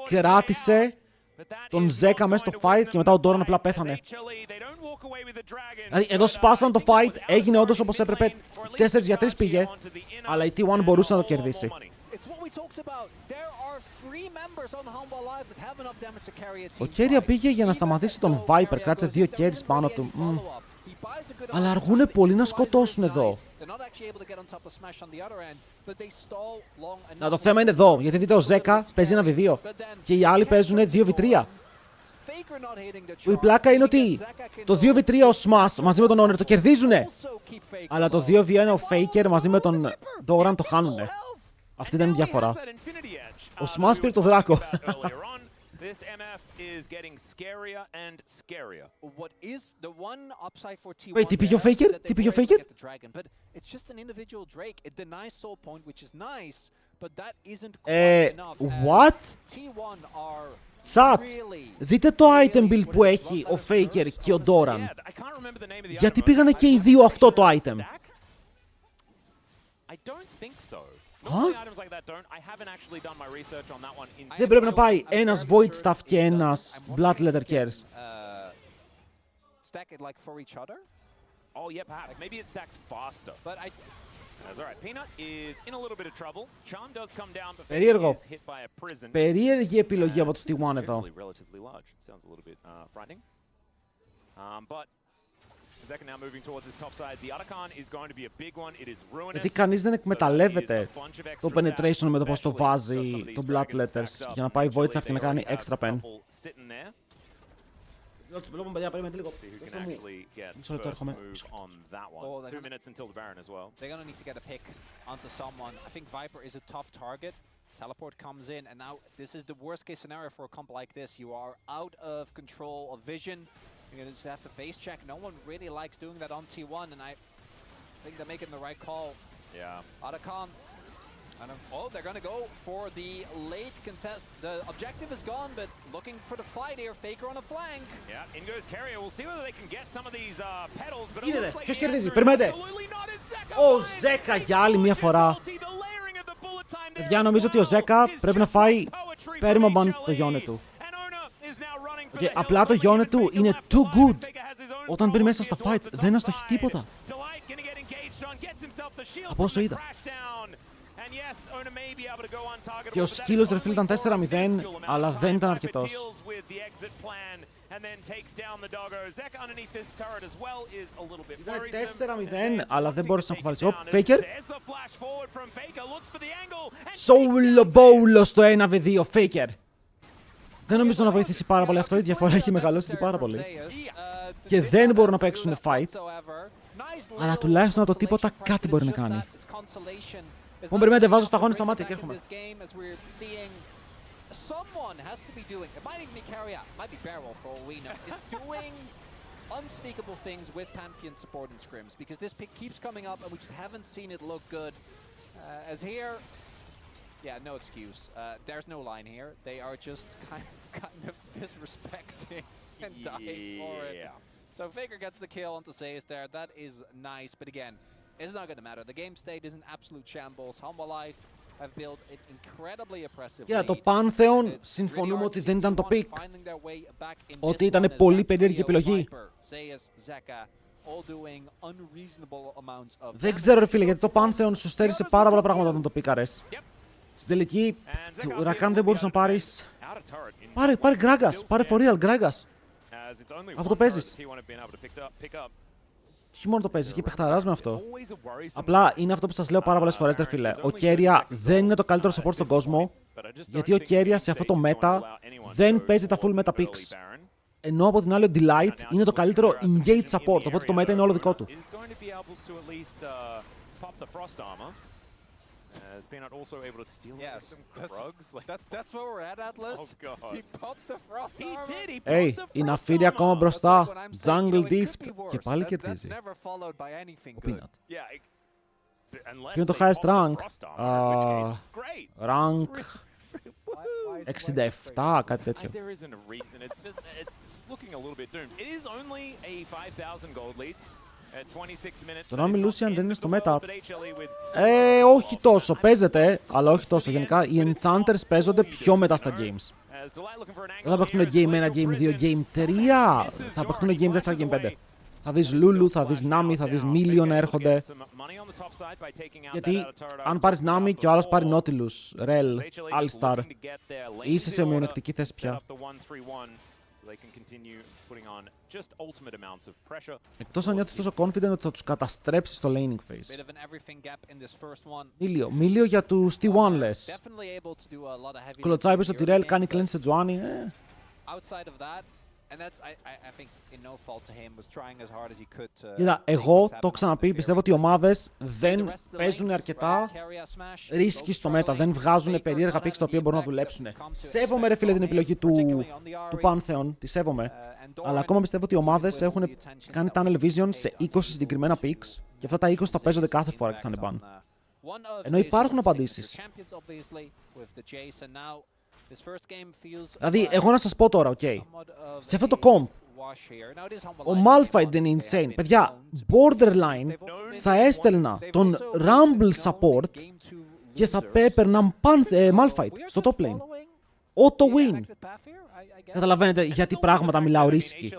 Κράτησε τον Zeka μέσα στο fight και μετά ο Doran απλά πέθανε. Δηλαδή εδώ σπάσαν το fight, έγινε όντως όπως έπρεπε, 4 για 3 πήγε, αλλά η T1 μπορούσε να το κερδίσει. Ο Keria πήγε για να σταματήσει τον Viper, κράτησε 2 carries πάνω του. Αλλά αργούνε πολύ να σκοτώσουν εδώ. Να το θέμα είναι εδώ, γιατί δείτε ο Zeka παίζει 1v2 και οι άλλοι παίζουν 2v3. Η πλάκα είναι ότι το 2v3 ο Smash μαζί με τον Honor το κερδίζουνε. Αλλά το 2v1 ο Faker μαζί με τον Doran το χάνουνε. Αυτή ήταν η διαφορά. Ο Smash πήρε το δράκο.
This MF is getting scarier and scarier.
What is the one upside for T1?
Wait, τι πήγε ο Faker? Τι πήγε ο Faker?
But it's just an individual Drake. It denies soul point, which is nice, but that isn't quite enough.
What?
T1 are
Chat, δείτε το item build που έχει ο Faker και ο Doran. Γιατί πήγανε και οι δύο αυτό το item. Δεν πρέπει να πάει ένας Void Staff και ένας Bloodletter Curse.
Stack it like for each other?
Oh yeah, perhaps. Maybe it stacks faster.
But I...
That's all right. Peanut is in a little bit of trouble. Charm does come down, but
Περίεργο.
is hit by a prison.
Περίεργη επιλογή από τους T1 εδώ.
Relatively large. It sounds a little bit frightening. But Zeka now moving towards his top side. The Arakan is going to be a big one. It is ruinous.
Γιατί κανείς δεν εκμεταλλεύεται το penetration με το πώς το βάζει το Bloodletters για να πάει Void Staff και να κάνει extra pen. Βλέπουμε, παιδιά, περίμενε λίγο. Μισό λεπτό, έρχομαι.
They're gonna need to get a pick onto someone. I think Viper is a tough target. Teleport comes in, and now this is the worst case scenario for a comp like this. You are out of control of vision. You're gonna just have to face check. No one really likes doing that on T1, and I think they're making the right call.
Yeah.
Arakan. Oh, they're gonna go for the late contest. The objective is gone, but looking for the fight here. Faker on a flank.
Yeah, in goes Carrier. We'll see whether they can get some of these pedals, but it
Είδατε,
looks like
ποιος
the
κερδίζει,
answer is
περιμένετε.
absolutely not. It's Zeka.
Ο Ζέκα για άλλη μια φορά. Παιδιά, νομίζω ότι ο Ζέκα πρέπει να φάει permaban το γιόνε του. Και απλά το γιόνε του είναι too good. Όταν μπαίνει μέσα στα fights δεν αστοχεί τίποτα. Από όσο είδα. Και ο skills του refil ήταν 4-0, αλλά δεν ήταν αρκετός. Ήταν 4-0, αλλά δεν μπόρεσε να κουβαλήσει. Ο Faker. Solo bolo στο 1v2, Faker. Δεν νομίζω να βοηθήσει πάρα πολύ αυτό, η διαφορά έχει μεγαλώσει πάρα πολύ. Και δεν μπορούν να παίξουν fight, αλλά τουλάχιστον από το τίποτα κάτι μπορεί να κάνει. Λοιπόν, περιμένετε, βάζω στα γόνια στα μάτια και έρχομαι.
Someone has to be doing, it might even be Carrier, might be Barrel for all we know, is doing unspeakable things with Pantheon support and scrims, because this pick keeps coming up and we just haven't seen it look good. As here, yeah, no excuse. There's no line here. They are just kind of disrespecting and dying for it. So Faker gets the kill onto Sayes there. That is nice, but again, it's not going to matter. The game state is an absolute shambles. Humble Life have built it incredibly impressively.
Για το Pantheon συμφωνούμε ότι δεν ήταν το pick. Ότι ήταν πολύ περίεργη επιλογή. Δεν ξέρω ρε φίλε, γιατί το Pantheon σου στέρισε πάρα πολλά πράγματα όταν το πίκαρες. Στην τελική, Rakan δεν μπορούσε να πάρεις. Πάρε Gragas, πάρε for real Gragas. Αυτό το παίζεις. Όχι μόνο το παίζεις και παιχταράς με αυτό. Απλά είναι αυτό που σας λέω πάρα πολλές φορές, ρε φίλε. Ο Keria δεν είναι το καλύτερο support στον κόσμο, γιατί ο Keria σε αυτό το meta δεν παίζει τα full meta picks. Ενώ από την άλλη ο Delight είναι το καλύτερο engage support, οπότε το meta είναι όλο δικό του.
Is Peanut also able to steal some drugs?
That's where we're at, Atlas.
Oh god.
He popped the frost armor.
He did. He popped the frost
Η Ναφίρια ακόμα μπροστά. Jungle Dift. Και πάλι κερδίζει. Ο Peanut. Ποιο είναι το highest rank? Rank 67, κάτι τέτοιο.
There isn't a reason. It's looking a little bit doomed. It is only a 5,000 gold lead.
Το Nami Lucian δεν είναι στο meta. Όχι τόσο. Παίζεται, αλλά όχι τόσο. Γενικά, οι Enchanters παίζονται πιο μετά στα games. Δεν θα παίχνουν Game 1, Game 2, Game 3. Θα παίχνουν Game 4, Game 5. Θα δεις Lulu, θα δεις Nami, θα δεις Million να έρχονται. Γιατί αν πάρεις Nami και ο άλλος πάρει Nautilus, Rel, All-Star, είσαι σε μειονεκτική θέση πια. Εκτός αν νιώθεις τόσο confident ότι θα τους καταστρέψεις στο laning phase. Μίλιο για τους T1 λες. Κλωτσάει πίσω τη Rel, κάνει cleanse σε Τζουάνι. Κοίτα, εγώ το έχω ξαναπεί, πιστεύω ότι οι ομάδες δεν παίζουν αρκετά ρίσκι στο μέτα, δεν βγάζουν περίεργα picks τα οποία μπορούν να δουλέψουν. Σέβομαι ρε φίλε την επιλογή του Pantheon, τη σέβομαι, αλλά ακόμα πιστεύω ότι οι ομάδες έχουν κάνει tunnel vision σε 20 συγκεκριμένα picks και αυτά τα 20 θα παίζονται κάθε φορά και θα είναι ban. Ενώ υπάρχουν απαντήσεις. Δηλαδή, εγώ να σας πω τώρα, οκ. Σε αυτό το comp, ο Malphite δεν είναι insane. Παιδιά, borderline θα έστελνα τον Rumble support και θα έπαιρνα Malphite στο top lane. Auto win. Καταλαβαίνετε γιατί πράγματα μιλάω risky.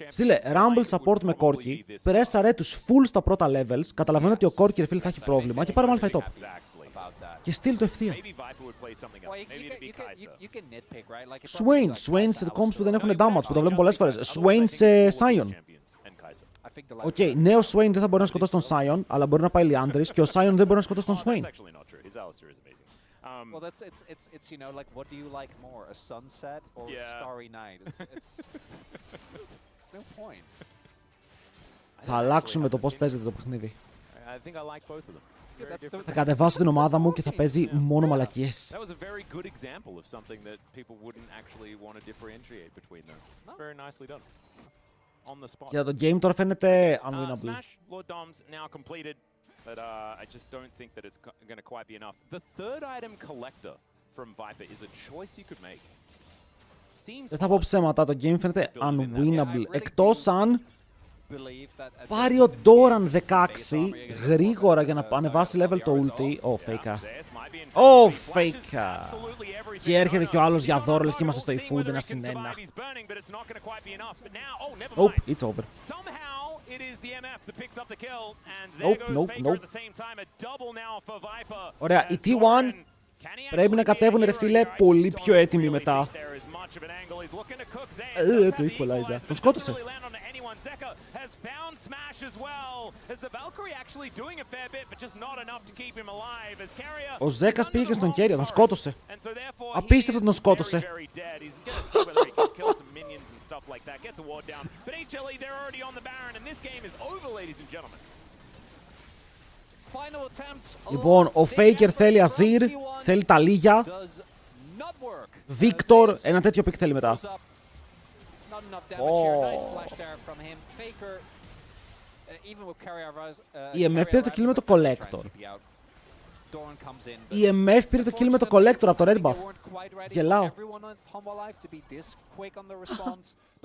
Στείλε Rumble support με Corki, πρέσαρε τους full στα πρώτα levels, καταλαβαίνω ότι ο Corki ρε φίλε θα έχει πρόβλημα και πάρε Malphite top. Και στείλ το ευθεία. Swain σε comps που δεν έχουν damage, που το βλέπουμε πολλές φορές. Swain σε Sion. Οκ, νέο Swain δεν θα μπορεί να σκοτώσει τον Sion, αλλά μπορεί να πάει Liandris και ο Sion δεν μπορεί να σκοτώσει τον Swain.
Well, it's you know, like, what do you like more, a sunset or a starry night? It's no point.
Θα αλλάξουμε το πώς παίζεται το παιχνίδι. Θα κατεβάσω την ομάδα μου και θα παίζει μόνο μαλακίες. Και το game τώρα φαίνεται unwinnable.
But I just don't think that it's going to quite be enough. The third item collector from Viper is a choice you could make.
Δεν θα πω ψέματα, το game φαίνεται unwinnable. Εκτός αν πάρει ο Doran 16 γρήγορα για να ανεβάσει level το ulti. Faker. Faker. Και έρχεται και ο άλλος για δώρο, λες και είμαστε στο eFood, ένα συνένα. It's over. Nope. Ωραία, οι T1 πρέπει να κατέβουν ρε φίλε πολύ πιο έτοιμοι μετά. Το equalizer. Τον σκότωσε. Ο Ζέκας πήγε και στον Κέρια, τον σκότωσε. Απίστευτο τον σκότωσε. Λοιπόν, ο Faker θέλει Azir, θέλει τα Λίγια. Victor, ένα τέτοιο pick θέλει μετά. Η MF πήρε το kill με το Collector. Η MF πήρε το kill με το Collector από το Red Buff. Γελάω.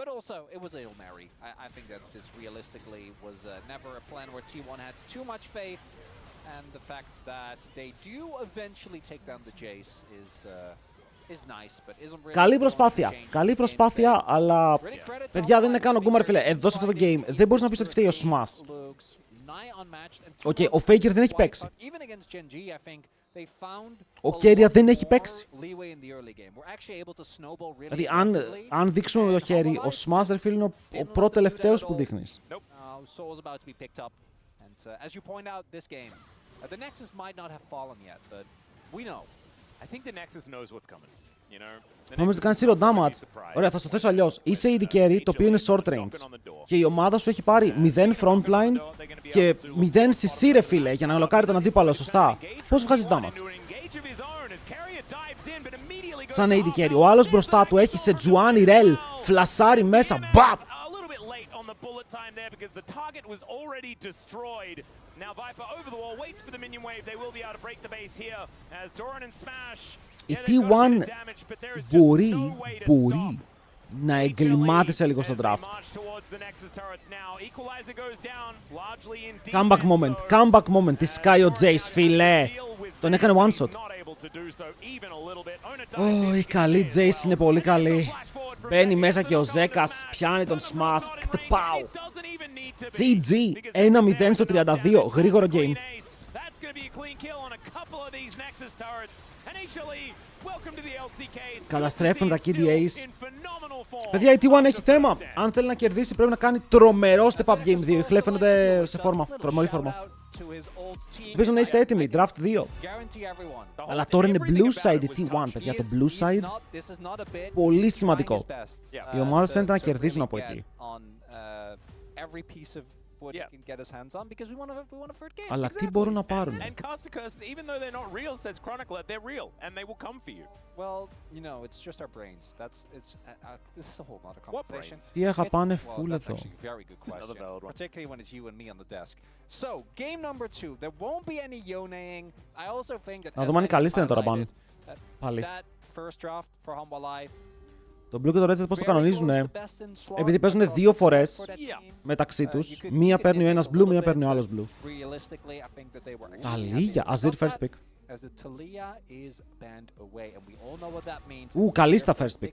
But also, it was a Hail Mary. I think that this realistically was never a plan where T1 had too much faith. And the fact that they do eventually take down the Jace is nice, but isn't really...
Καλή προσπάθεια, αλλά παιδιά δεν είναι καν ο Γκούμαρ, φίλε. Εδώ σε αυτό το game δεν μπορείς να πεις ότι φταίει ο Smash. Ο Faker δεν έχει παίξει. Ο Κέρια δεν έχει παίξει. Δηλαδή, αν δείξουμε με το χέρι, ο Smash, ρε φίλε, είναι ο πρώτο τελευταίος που δείχνεις. Νομίζω ότι κάνει zero damage. Ωραία, θα στο θέσω αλλιώς. Είσαι AD carry, το οποίο είναι short range. Και η ομάδα σου έχει πάρει 0 frontline και 0 CC, ρε φίλε, για να λοκάρει τον αντίπαλο σωστά. Πώς βγάζεις damage? Σαν AD carry. Ο άλλος μπροστά του έχει σε Τζουάνι Ρελ, φλασάρει μέσα, μπαπ! Η T1 μπορεί να εγκλημάτισε λίγο στο draft. Comeback moment, τη σκάει ο Jace, φίλε. Τον έκανε one shot. Η καλή Jace είναι πολύ καλή. Μπαίνει μέσα και ο Ζέκας, πιάνει τον smash, κτπάου. GG, 1-0 στο 32, γρήγορο game. Καταστρέφουν τα KDAs. Παιδιά, η T1 έχει θέμα. Αν θέλει να κερδίσει, πρέπει να κάνει τρομερό step up game 2. Οι χλέ φαίνονται σε φόρμα. Τρομερή φόρμα. Ελπίζω να είστε έτοιμοι. Draft 2. Αλλά τώρα είναι blue side η T1, παιδιά. Το blue side πολύ σημαντικό. Οι ομάδες φαίνεται να κερδίζουν από εκεί. Αλλά τι μπορούν να πάρουν? Τι αγαπάνε φουλ εδώ. Να δούμε αν οι καλοί είναι τώρα πάνω. Πάλι.
That first draft for Hanwha Life.
Το Blue και το Red πώς το κανονίζουνε. Επειδή παίζουν δύο φορές μεταξύ τους. Μία παίρνει ο ένας Blue, μία παίρνει ο άλλος Blue. Καλή, Azir first pick. Καλίστα first pick.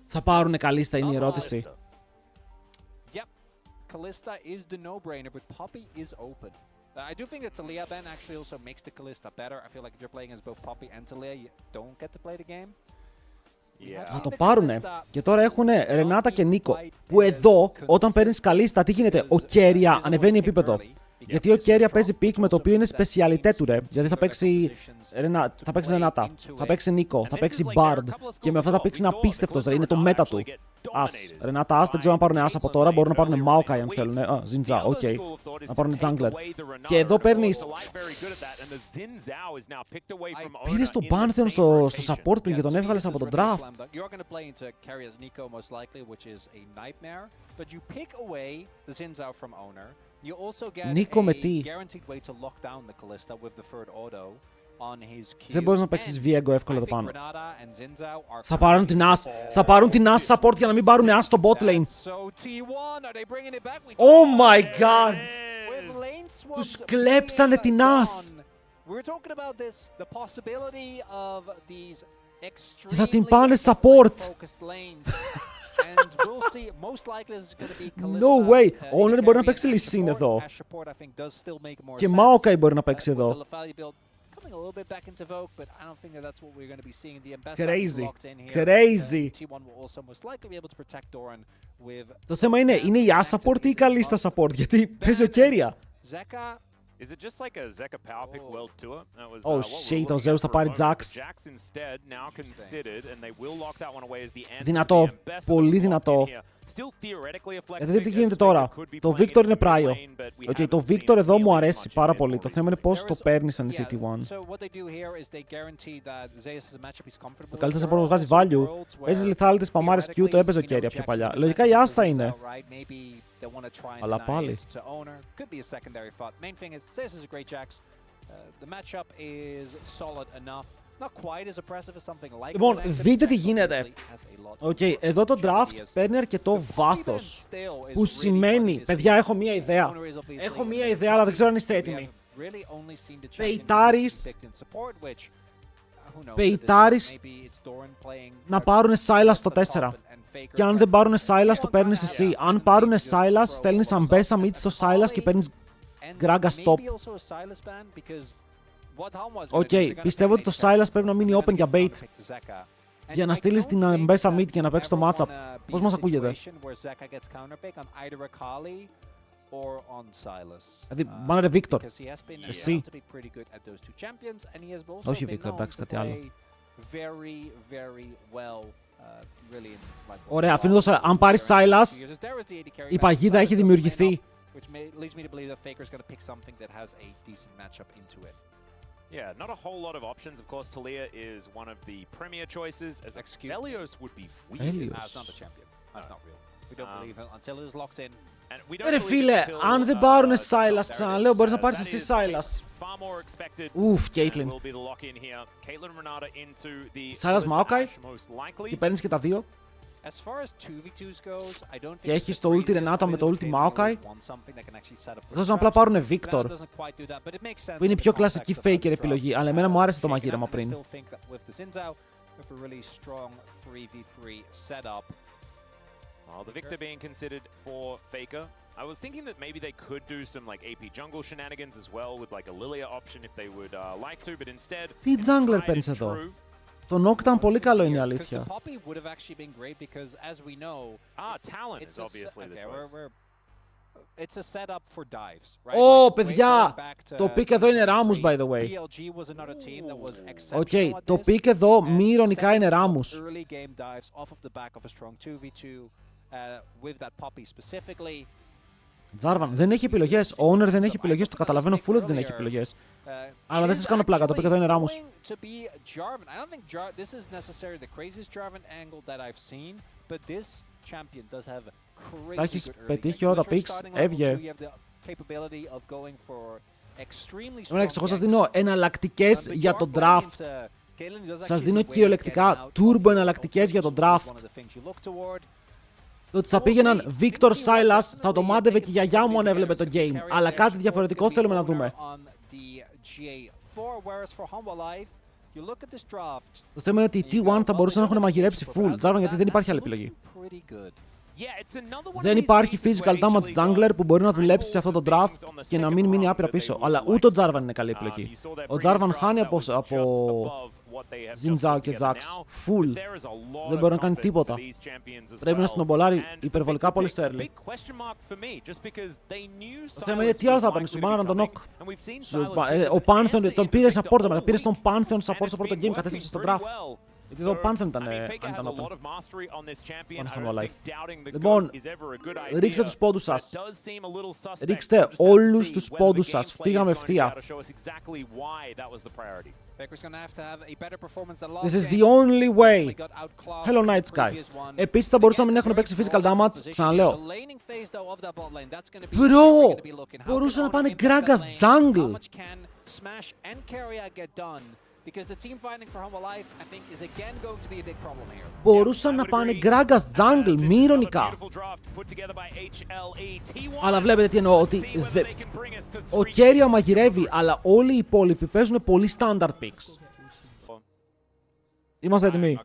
Θα πάρουνε Καλίστα, είναι η ερώτηση.
Kalista is the no-brainer, but Poppy is open. I do think that Taliyah ban actually also makes the Kalista better. I feel like if you're playing as both Poppy and Taliyah, you don't get to play the game.
Θα το πάρουνε. Και τώρα έχουνε Ρενάτα και Νίκο. Που εδώ, όταν παίρνεις Καλίστα, τι γίνεται? Ο Κέρια ανεβαίνει επίπεδο. Γιατί ο Κέρια παίζει πικ με το οποίο είναι σπεσιαλιτέ του, ρε. Γιατί θα παίξει Ρενάτα, θα παίξει Νίκο, θα παίξει Bard. Και με αυτά θα παίξει είναι απίστευτος, ρε. Είναι το μέτα του. Ας. Ρενάτα, ας. Δεν ξέρω αν πάρουν Ας από τώρα. Μπορούν να πάρουν Maokai αν θέλουν. Ζιντζά, οκ. Να πάρουν Jungler. Και εδώ παίρνεις. Πήρες τον Pantheon στο support play και τον έβγαλες από τον draft. Νίκο με τι? Δεν μπορείς να παίξεις Viego εύκολα εδώ πάνω. Θα πάρουν την As. Θα πάρουν την As support για να μην πάρουν As στο bot lane. Oh my god! Τους κλέψανε την As. Και θα την πάνε support. No way! Honor μπορεί να παίξει Lee Sin εδώ. Και Maokai μπορεί να παίξει εδώ. Crazy. Crazy. Το θέμα είναι η As support ή η Kalista support, γιατί παίζει ο Κέρια.
Is it just like a Zeka power pick world tour?
Oh shit, ο Zeus θα πάρει Jax. Δυνατό, πολύ δυνατό. Δείτε τι γίνεται τώρα. Το Victor είναι πράιο. Okay, το Victor εδώ μου αρέσει πάρα πολύ. Το θέμα είναι πώς το παίρνεις σαν CT1. Το καλύτερο support που βγάζει value. Παίζεις lethality, σπαμάρες Q, το έπαιζε ο Κέρια πιο παλιά. Λογικά η As θα είναι. Αλλά πάλι. Λοιπόν, δείτε τι γίνεται. Okay, εδώ το draft παίρνει αρκετό βάθος. Που σημαίνει, παιδιά, έχω μία ιδέα. Έχω μία ιδέα, αλλά δεν ξέρω αν είστε έτοιμοι. Πεϊτάρεις να πάρουνε Sylas στο 4. Και αν δεν πάρουνε Sylas, το παίρνεις εσύ. Αν πάρουνε Sylas, στέλνεις Ambessa mid στο Sylas και παίρνεις Gragas stop. Okay, πιστεύω ότι το Sylas πρέπει να μείνει open για bait. Για να στείλεις την Ambessa mid και να παίξεις το matchup. Πώς μας ακούγεται? Δηλαδή, μάνε ρε Victor. Εσύ. Όχι Victor, εντάξει, κάτι άλλο. Ωραία, αφήνω εδώ, αν πάρει Sylas, η παγίδα έχει δημιουργηθεί.
Yeah, not a whole lot of options. Of course, Taliyah is one of the premier choices. As Helios would be weird.
That's not the champion. That's not real. We don't believe it until it is locked in.
Ρε φίλε, αν δεν πάρουνε Sylas, ξαναλέω, μπορείς να πάρεις εσύ Sylas. Ουφ, Caitlyn. Sylas Maokai και παίρνεις και τα δύο. Και έχεις το ulti Renata με το ulti Maokai. Ίσως απλά πάρουνε Victor, που είναι η πιο κλασική faker επιλογή, αλλά εμένα μου άρεσε το μαγείρεμα πριν.
The Victor being considered for Faker. I was thinking that maybe they could do some like AP jungle shenanigans as well with like a Lilia option if they would like to, but instead.
Τι jungler παίρνεις εδώ? Το Nocturne πολύ καλό είναι η αλήθεια.
Talon is obviously the choice.
It's a setup for dives, right?
Ω, παιδιά! Το pick εδώ είναι Ramus, by the way. Okay, το pick εδώ μη ειρωνικά είναι Ramus. Τζάρβαν δεν έχει επιλογές. Ο Owner δεν έχει επιλογές. Το καταλαβαίνω full ότι δεν έχει επιλογές. Αλλά δεν σας κάνω πλάκα. Το pick εδώ είναι Ramus. Τα έχεις πετύχει όλα τα picks, έβγε. Εγώ σας δίνω εναλλακτικές για το draft. Σας δίνω κυριολεκτικά turbo εναλλακτικές για το draft. Το ότι θα πήγαιναν Victor Silas θα το μάντευε και η γιαγιά μου αν έβλεπε το game. Αλλά κάτι διαφορετικό θέλουμε να δούμε. Το θέμα είναι ότι οι T1 θα μπορούσαν να έχουν μαγειρέψει full Jarvan γιατί δεν υπάρχει άλλη επιλογή. Δεν υπάρχει physical damage jungler που μπορεί να δουλέψει σε αυτό το draft και να μην μείνει άπειρα πίσω. Αλλά ούτε ο Jarvan είναι καλή επιλογή. Ο Jarvan χάνει από Xin Zhao και Jax full. Δεν μπορεί να κάνει τίποτα. Πρέπει να συνομπολάρει υπερβολικά πολύ στο early. Το θέμα είναι τι άλλο θα παίρνει. Σου μπάναραν τον knock. Ο Pantheon τον πήρε support. Μετά πήρε τον Pantheon support στο πρώτο game. Κατέστρεψε στο draft. Γιατί εδώ ο Pantheon ήταν open. Λοιπόν, ρίξτε τους πόντους σας. Ρίξτε όλους τους πόντους σας. Φύγαμε ευθεία. This is the only way. Hello Night Sky. Επίσης θα μπορούσαν να μην έχουν παίξει physical damage. Ξαναλέω. Bro! Μπορούσαν να πάνε Gragas jungle. Μπορούσαν να πάνε Gragas jungle, μη ειρωνικά. Αλλά βλέπετε τι εννοώ, ότι ο Keria μαγειρεύει, αλλά όλοι οι υπόλοιποι παίζουν πολύ standard picks. Είμαστε έτοιμοι.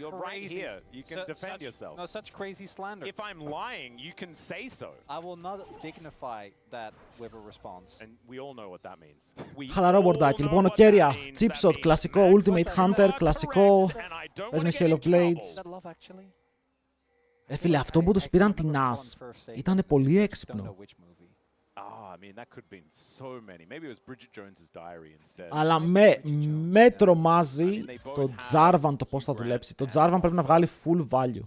You're right here. You can defend yourself.
No, such crazy slander.
If I'm lying, you can say so.
I will not dignify that with a response.
And we all know what that means.
Χαλαρό μπορντάκι. Λοιπόν, ο Keria, chipshot, κλασικό, ultimate hunter, κλασικό. Παίζει με Halo Blades. Φίλε, αυτό που τους πήραν την Nas ήταν πολύ έξυπνο. Αλλά με τρομάζει το Jarvan το πώς θα δουλέψει. Το Jarvan πρέπει να βγάλει full value.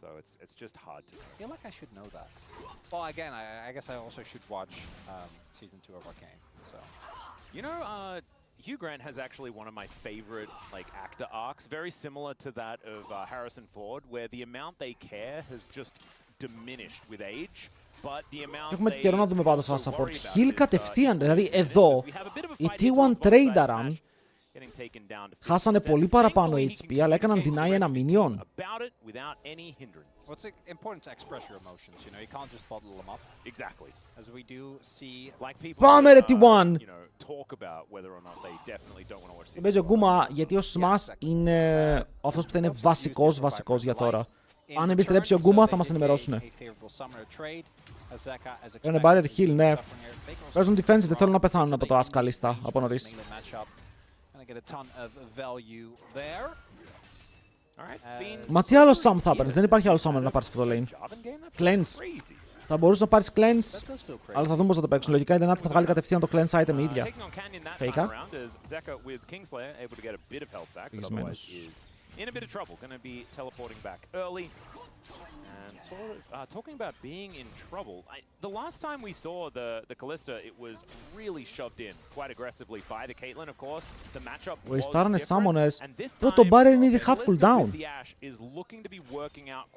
Hugh Grant has actually one of my favorite actor arcs, very similar to that of Harrison Ford, where the amount they care has just diminished with age.
Έχουμε την καιρό να δούμε πάντως σαν support. Heal κατευθείαν, δηλαδή εδώ οι T1 Traderan χάσανε πολύ παραπάνω HP, αλλά έκαναν deny ένα minion. Πάμε ρε T1! Δεν παίζει ο Guma γιατί ο Smash είναι αυτός που θα είναι βασικός για τώρα. Αν επιστρέψει ο Guma θα μας ενημερώσουν. Παίρνουν barrier heal, ναι. Παίζουν defensive, δεν θέλουν να πεθάνουν από το Askalista από νωρίς. Μα τι άλλο Sam θα παίρνεις, δεν υπάρχει άλλο Summoner να πάρεις αυτό το lane. Cleanse. Θα μπορούσε να πάρεις Cleanse, αλλά θα δούμε πώς θα το παίξουν. Λογικά η Denat θα βγάλει κατευθείαν το Cleanse item η ίδια. Faker. Πηγισμένος.
In a bit of trouble, going to be teleporting back early. And sort of talking about being in trouble, the last time we saw the Kalista, it was really shoved in quite aggressively by the Caitlyn, of course. The matchup was different, and this time,
το barrier είναι ήδη half cooldown.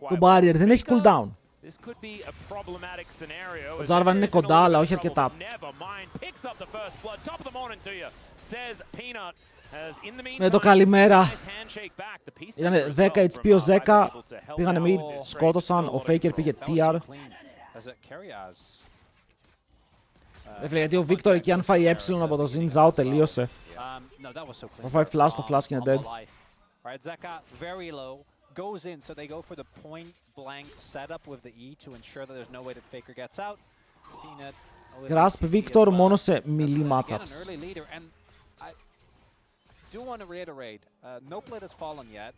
Το barrier δεν έχει cooldown.
This could be a problematic scenario.
Ο Jarvan είναι κοντά, αλλά όχι αρκετά. Με το καλημέρα. Ήταν 10 HP ο Zeka, πήγανε mid, σκότωσαν, ο Faker πήγε TR. Γιατί ο Victor εκεί αν φάει έψιλον από το Xin Zhao τελείωσε. Θα φάει flash, το flash και είναι dead.
Goes in, so they go for the point blank setup with the E to ensure that there's no way that Faker gets out.
Grasp Victor μόνο σε melee matchups.
Do want to reiterate, no plate has fallen yet.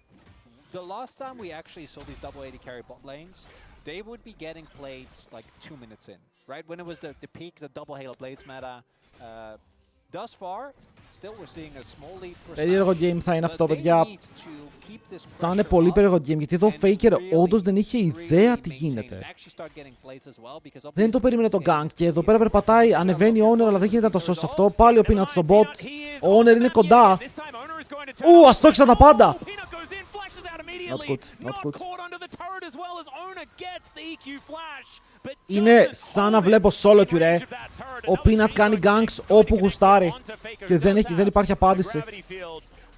The last time we actually saw these double AD carry bot lanes, they would be getting plates like 2 minutes in, right? When it was the peak, the double Halo Blades meta. Thus far, still we're seeing a small lead for
περίεργο game θα είναι αυτό, παιδιά. Θα είναι πολύ περίεργο game, γιατί εδώ ο Faker όντως δεν είχε ιδέα τι γίνεται. Δεν το περίμενε το gank και εδώ πέρα περπατάει, ανεβαίνει ο Owner, αλλά δεν γίνεται να το σώσει αυτό. Πάλι ο Peanut στο bot. Ο Owner είναι κοντά. Αστόχισαν τα πάντα. Είναι σαν να βλέπω solo queue, ρε. Ο Peanut κάνει ganks όπου γουστάρει και δεν υπάρχει απάντηση.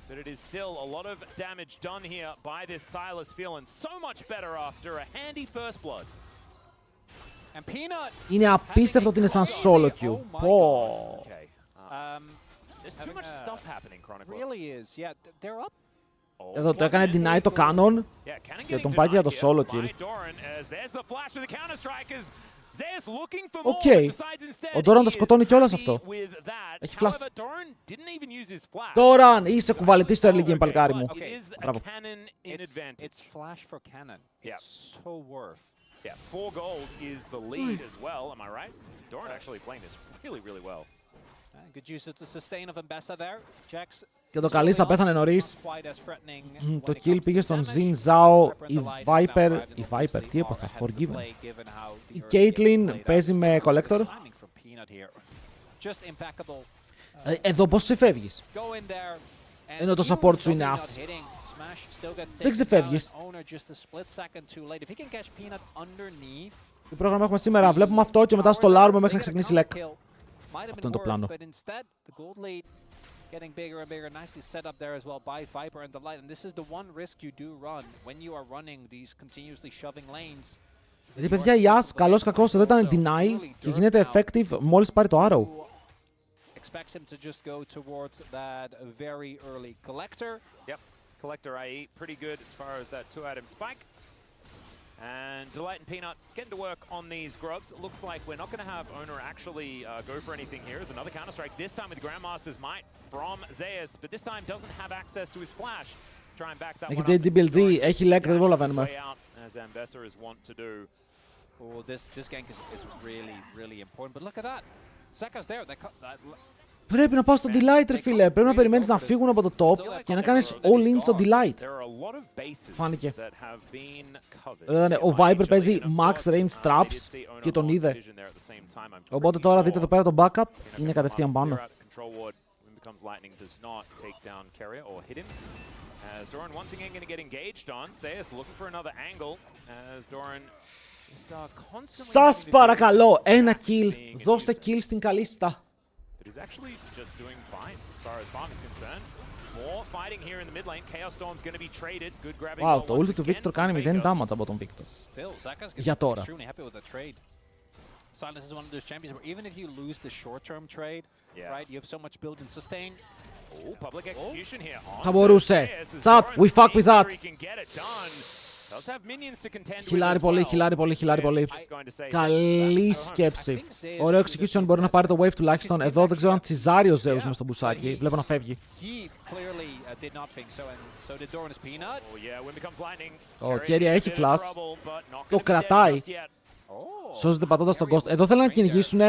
But it is still a lot of damage done here by this Silas feeling so much better after a handy first blood.
And Peanut.
Είναι απίστευτο ότι είναι σαν solo queue. Πω.
There's too much stuff happening, Chronicle.
Really is. Yeah, they're up.
Εδώ το έκανε deny το Canon και τον πάει για το solo kill. Οκ. Ο Doran το σκοτώνει κιόλας αυτό. Έχει flash. Doran, είσαι κουβαλητής στο early game, παλικάρι μου. Μπράβο.
It's flash for Canon. It's so worth.
Yeah, 4 gold is the lead as well, am I right? Doran actually playing this really, really well.
Good use of the sustain of Mbessa there. Jax.
Και το Καλίστα πέθανε νωρίς. Το kill πήγε στον Jin Zhao. Η Viper, τι έπαθα, Forgiven. Η Caitlyn παίζει με Collector. Εδώ πώς ξεφεύγεις? Ενώ το support σου είναι ass. Δεν ξεφεύγεις. Τι πρόγραμμα έχουμε σήμερα? Βλέπουμε αυτό και μετά στο λάρουμε μέχρι να ξεκινήσει LEK. Αυτό είναι το πλάνο.
Getting bigger and bigger, nicely set up there as well by Viper and the Light. And this is the one risk you do run when you are running these continuously shoving lanes.
Γιατί παιδιά η As καλώς κακώς εδώ ήταν deny και γίνεται effective μόλις πάρει το arrow.
Expects him to just go towards that very early collector. Yep, collector IE pretty good as far as that 2-item spike. And Delight and Peanut getting to work on these grubs. It looks like we're not going to have Owner actually go for anything here. There's another Counter-Strike, this time with Grandmaster's Might from Zeus, but this time doesn't have access to his flash. Try and back that one up.
Έχει JGBLG, έχει LEK, δεν προλαβαίνουμε.
As Ambessa is wont to do.
Oh, this gank is really, really important. But look at that. Zeka's there.
Πρέπει να πάω στο Delight, ρε φίλε. Πρέπει να περιμένεις να φύγουν από το top και να κάνεις all in στο Delight. Φάνηκε. Ο Viper παίζει max range traps και τον είδε. Οπότε τώρα δείτε εδώ πέρα το backup. Είναι κατευθείαν πάνω. Σας παρακαλώ, ένα kill. Δώστε kill στην Καλίστα.
But he's actually just doing fine as far as farm is concerned. More fighting here in the mid lane. Chaos Storm's going to be traded. Good grabbing.
Wow, το ulti του Victor κάνει 0 damage από τον Victor. Για τώρα.
Silence is one of those champions where even if you lose the short-term trade, right, you have so much build and sustain.
Oh, public execution here.
Θα μπορούσε. Chat, we fuck with that. Χιλάρει πολύ, χιλάρει πολύ, χιλάρει πολύ. Καλή σκέψη. Ωραίο execution, μπορεί να πάρει το wave τουλάχιστον. Εδώ δεν ξέρω αν τσιζάρει ο Zeus μες στο μπουσάκι. Βλέπω να φεύγει. Ο Κέρια έχει flash. Το κρατάει. Σώζεται πατώντας τον Ghost. Εδώ θέλουν να κυνηγήσουν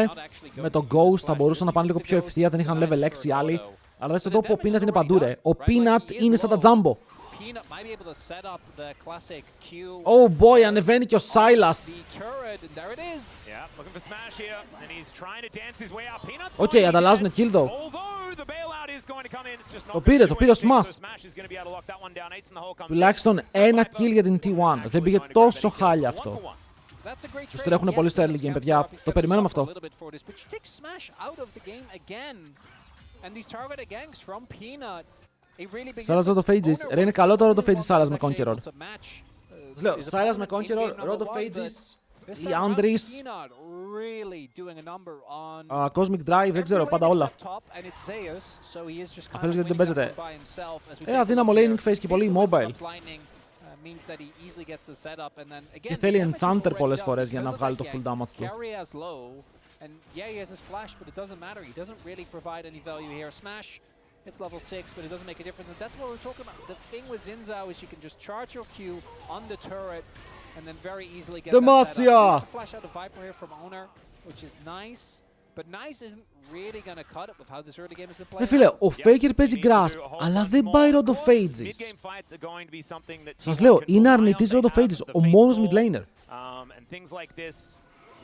με τον Ghost. Θα μπορούσαν να πάνε λίγο πιο ευθεία. Δεν είχαν level 6 οι άλλοι. Αλλά δες εδώ που ο Peanut είναι παντού, ρε. Ο Peanut είναι σαν τα Jumbo. Oh boy, ανεβαίνει και ο Silas. Οκ, ανταλλάζουν kill though. Το πήρε ο Smash. Τουλάχιστον ένα kill για την T1. Δεν πήγε τόσο χάλια αυτό. Τους τρέχουν πολύ στο early game, παιδιά. Το περιμένουμε αυτό. Silas Rodophages. Ρε, είναι καλό το Rodophages Silas με Conqueror. Λέω, Silas με Conqueror, Rodophages, Leandris, Cosmic Drive, δεν ξέρω, πάντα όλα. Αφέλος γιατί δεν παίζετε. Αδύναμο laning phase και πολύ mobile. Και θέλει Enchanter πολλές φορές για να βγάλει το full damage του.
It's level 6, but it doesn't make a difference, and that's what we're talking about. The thing with Xin Zhao is you can just charge your Q on the turret, and then very easily get that setup. Flash out a Viper here from Owner, which is nice, but nice isn't really going to cut it with how this early game has been playing.
Φίλε, ο Faker παίζει grasp, αλλά δεν πάει Rodophages. Σας λέω, είναι αρνητής Rodophages, ο μόνος mid laner.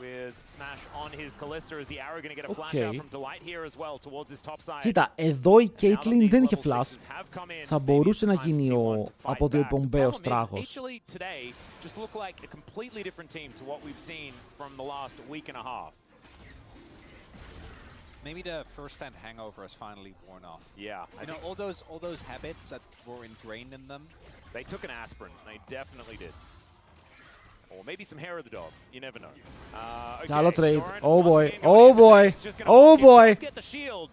with Smash on his Kalista as the arrow going to get a flash out from Delight here as well towards his top side.
Κοίτα, εδώ η Caitlyn δεν είχε flash. Θα μπορούσε να γίνει ο από το Πομπέος τράγος.
Just look like a completely different team to what we've seen from the last week and a half.
Maybe the first-hand hangover has finally worn off.
Yeah,
you know, all those habits that were ingrained in them.
They took an aspirin. They definitely did. Or maybe some hair of the dog. You never know.
Καλό trade. Oh boy. Oh boy. Oh boy.
Get the shield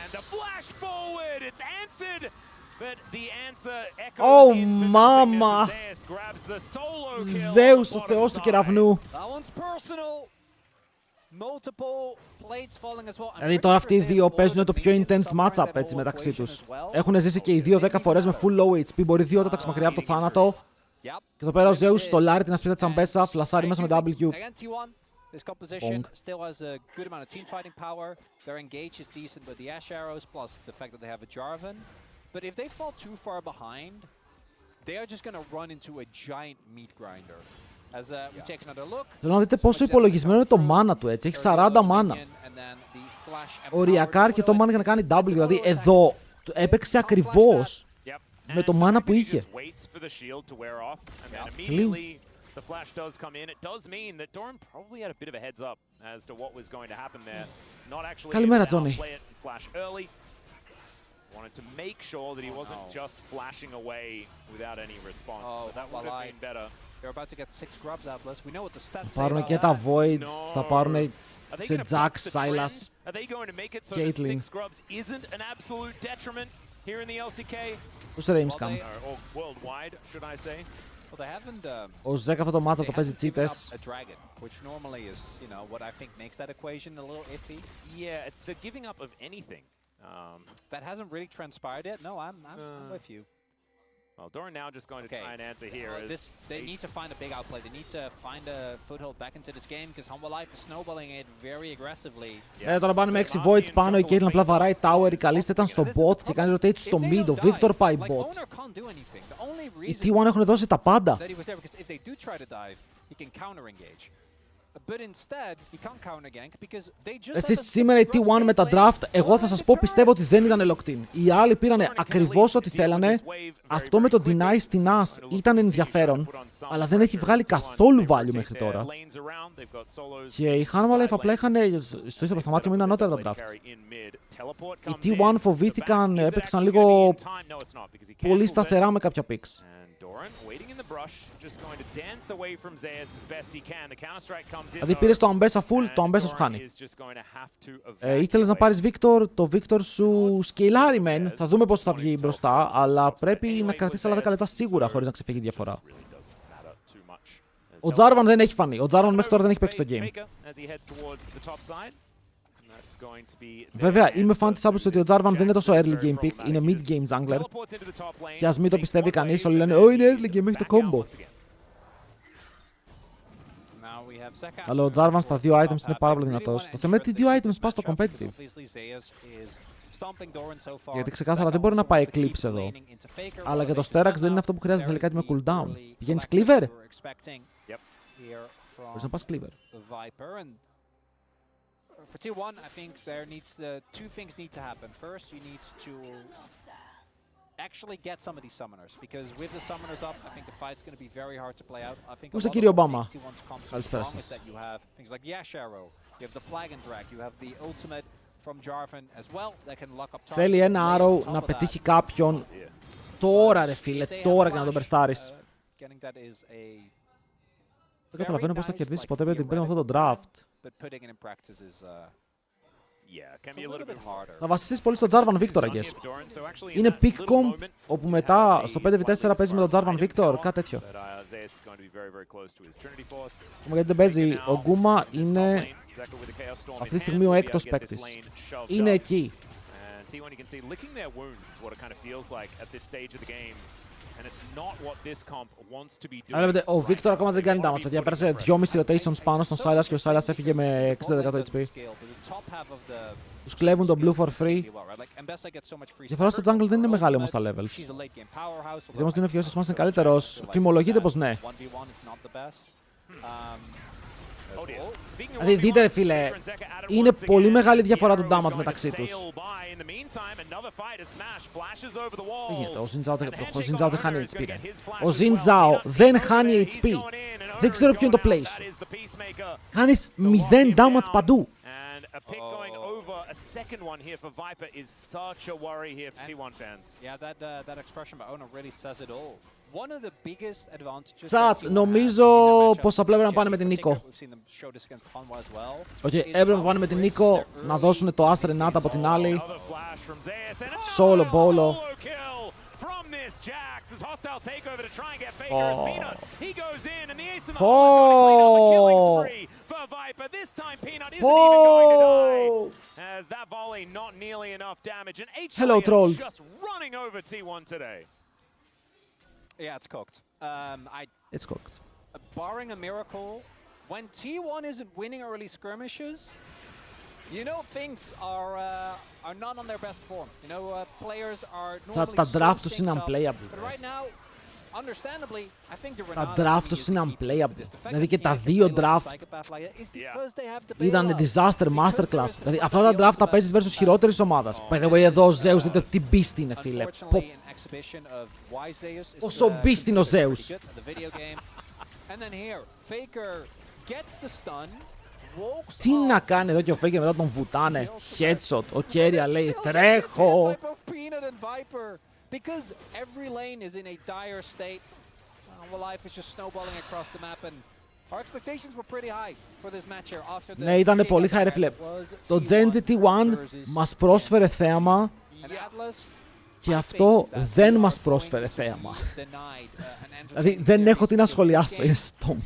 and the flash forward. It's answered. But the answer echoes
Oh
into
mama.
Zeus grabs the solo kill.
Zeus, ο θεός του κεραυνού.
That one's personal. Multiple plates falling as well.
Δηλαδή τώρα αυτοί οι δύο παίζουν το πιο intense matchup έτσι μεταξύ τους. Έχουν ζήσει και οι δύο 10 φορές με full low HP. Μπορεί δύο τάταξ μακριά από το θάνατο. Και εδώ πέρα ο Zeus στολάρει την ασπίδα της Αμπέσα, φλασάρει μέσα με W.
This composition still has a good amount of team fighting power. Their engage is decent with the Ash arrows, plus the fact that they have a Jarvan. But if they fall too far behind, they are just going to run into a giant meat grinder. As we take another look.
Θέλω να δείτε πόσο υπολογισμένο είναι το mana του έτσι. Έχει 40 mana. Οριακά αρκετό mana για να κάνει W. Δηλαδή εδώ έπαιξε ακριβώς με το mana που είχε.
The flash does come in. It does mean that Doran probably had a bit of a heads up as to what was going to happen there. Not actually
Καλημέρα,
able to
Johnny.
play it and flash early. Wanted to make sure that he wasn't just flashing away without any response. That would have been better.
They're about to get 6 grubs out. We know what the stats say.
Θα πάρουν και τα Voids, θα πάρουν σε Jax, Sylas,
Are they going to make it so
Caitlyn.
that 6 grubs isn't an absolute detriment here in the LCK?
Τους Rames Camp.
Or worldwide, should I say?
Well, they haven't.
Ο Ζέκα αυτό το μάτσα το παίζει τσίτες.
A dragon, which normally is, you know, what I think makes that equation a little iffy.
Yeah, it's the giving up of anything.
That hasn't really transpired yet. No, I'm with you.
Well, Doran now just going to try and answer here.
They need to find a big outplay. They need to find a foothold back into this game because Humble Life is snowballing it very aggressively.
Τώρα πάνε με 6 Voids πάνω, η Caitlyn απλά βαράει tower, η Καλίστα ήταν στο bot και κάνει rotate στο mid, ο Victor πάει bot. Οι T1 έχουν δώσει τα πάντα. Εσείς σήμερα οι T1 με τα draft, εγώ θα σας πω πιστεύω ότι δεν ήταν locked in. Οι άλλοι πήρανε ακριβώς ό,τι θέλανε. Αυτό με το deny στην As ήταν ενδιαφέρον, αλλά δεν έχει βγάλει καθόλου value μέχρι τώρα. Και οι Hanwha Life απλά είχαν, στο ίστο στα μάτια μου είναι ανώτερα τα drafts. Οι T1 φοβήθηκαν, έπαιξαν λίγο πολύ σταθερά με κάποια picks. Δηλαδή πήρες το Αμπέσα full, το Αμπέσα σου χάνει. Ήθελες να πάρεις Victor, το Victor σου σκυλάρει μεν, θα δούμε πώς θα βγει μπροστά, αλλά πρέπει να κρατήσει άλλα 10 λεπτά σίγουρα χωρίς να ξεφύγει διαφορά. Ο Jarvan δεν έχει φανεί, ο Jarvan μέχρι τώρα δεν έχει παίξει το game. Βέβαια, είμαι fan της άποψης ότι ο Jarvan δεν είναι τόσο early game pick, είναι mid game jungler. Και ας μην το πιστεύει κανείς, όλοι λένε «Ω, είναι early game, έχει το combo». Αλλά ο Jarvan στα 2 items είναι πάρα πολύ δυνατός. Το θέμα είναι ότι 2 items πας στο competitive. Γιατί ξεκάθαρα δεν μπορεί να πάει Eclipse εδώ. Αλλά και το Sterax δεν είναι αυτό που χρειάζεται, θέλει κάτι με cooldown. Πηγαίνεις Cleaver? Μπορείς να πας Cleaver.
For T1, I think two things need to happen. First, you need to actually get some of these summoners, because with the summoners up, I think the fight's going to be very hard to play out. I think
Πού είσαι κύριε Ομπάμα?
Καλησπέρα σας. You have things like Yash Arrow, you have the Flag and Drag, you have the ultimate from Jarvan as well that can lock up targets.
Θέλει ένα arrow να πετύχει κάποιον τώρα ρε φίλε, τώρα για να τον περστάρεις. Δεν καταλαβαίνω πώς θα κερδίσεις ποτέ γιατί παίρνει αυτό το draft. Θα βασιστείς πολύ στο Jarvan Victor, I guess. Είναι pick comp, όπου μετά στο 5v4 παίζει με τον Jarvan Victor, κάτι τέτοιο. Γιατί δεν παίζει, ο Γκούμα είναι αυτή τη στιγμή ο έκτος παίκτης. Είναι εκεί. Βλέπετε, ο Victor ακόμα δεν κάνει damage, παιδιά. Πέρασε 2,5 rotations πάνω στον Sylas και ο Sylas έφυγε με 60% HP. Τους κλέβουν το blue for free. Η διαφορά στο jungle δεν είναι μεγάλη όμως τα levels. Γιατί όμως είναι ευκαιρός, ο Smash είναι καλύτερος. Φημολογείται πως ναι. Δηλαδή δείτε ρε φίλε, είναι πολύ μεγάλη διαφορά του damage μεταξύ τους. Δεν γίνεται, ο Ζιντζάο δεν χάνει HP ρε. Ο Ζιντζάο δεν χάνει HP. Δεν ξέρω ποιο είναι το play σου. Κάνεις 0 damage παντού.
A pick going over a second one here for Viper is such a worry here for T1 fans.
Yeah, that expression by Ono really says it all. One of the biggest advantages.
Τσάτ, νομίζω πως απλά έπρεπε να πάνε με την Νίκο. Όχι, έπρεπε να πάνε με την Νίκο, να δώσουν το Ast Renata από την άλλη. Solo Bolo.
Viper. This time Peanut isn't even going to die. As that volley not nearly enough damage. And
Hello,
HLE
troll.
just running over T1 today.
Yeah, it's cooked.
It's cooked.
Barring a miracle, when T1 isn't winning early skirmishes, you know things are not on their best form. You know, players are normally
Τα draft
so
τους είναι
synced up.
unplayable.
But right now, understandably, I think the
Τα
Renata
draft
to
τους
be
είναι
used to
unplayable.
this. The fact
Δηλαδή
that
και
you
τα
can't
δύο
play like
draft
Psychopath like that is because they have the
ήταν
bailout.
disaster masterclass. Δηλαδή αυτά τα draft τα παίζεις versus χειρότερης ομάδας. By the way, εδώ ο Zeus δείτε τι beast είναι φίλε. Πόσο beast είναι ο Zeus. Τι να κάνει εδώ και ο Faker μετά τον βουτάνε. Headshot. Ο Keria λέει τρέχω.
Because every lane is in a dire state, life is just snowballing across the map, and our expectations were pretty high for this match here after the.
Ναι, ήταν πολύ high ρε φίλε. Το Genji T1 μας πρόσφερε θέαμα και αυτό δεν μας πρόσφερε θέαμα. Δηλαδή δεν έχω τι να σχολιάσω. Είναι στόμ.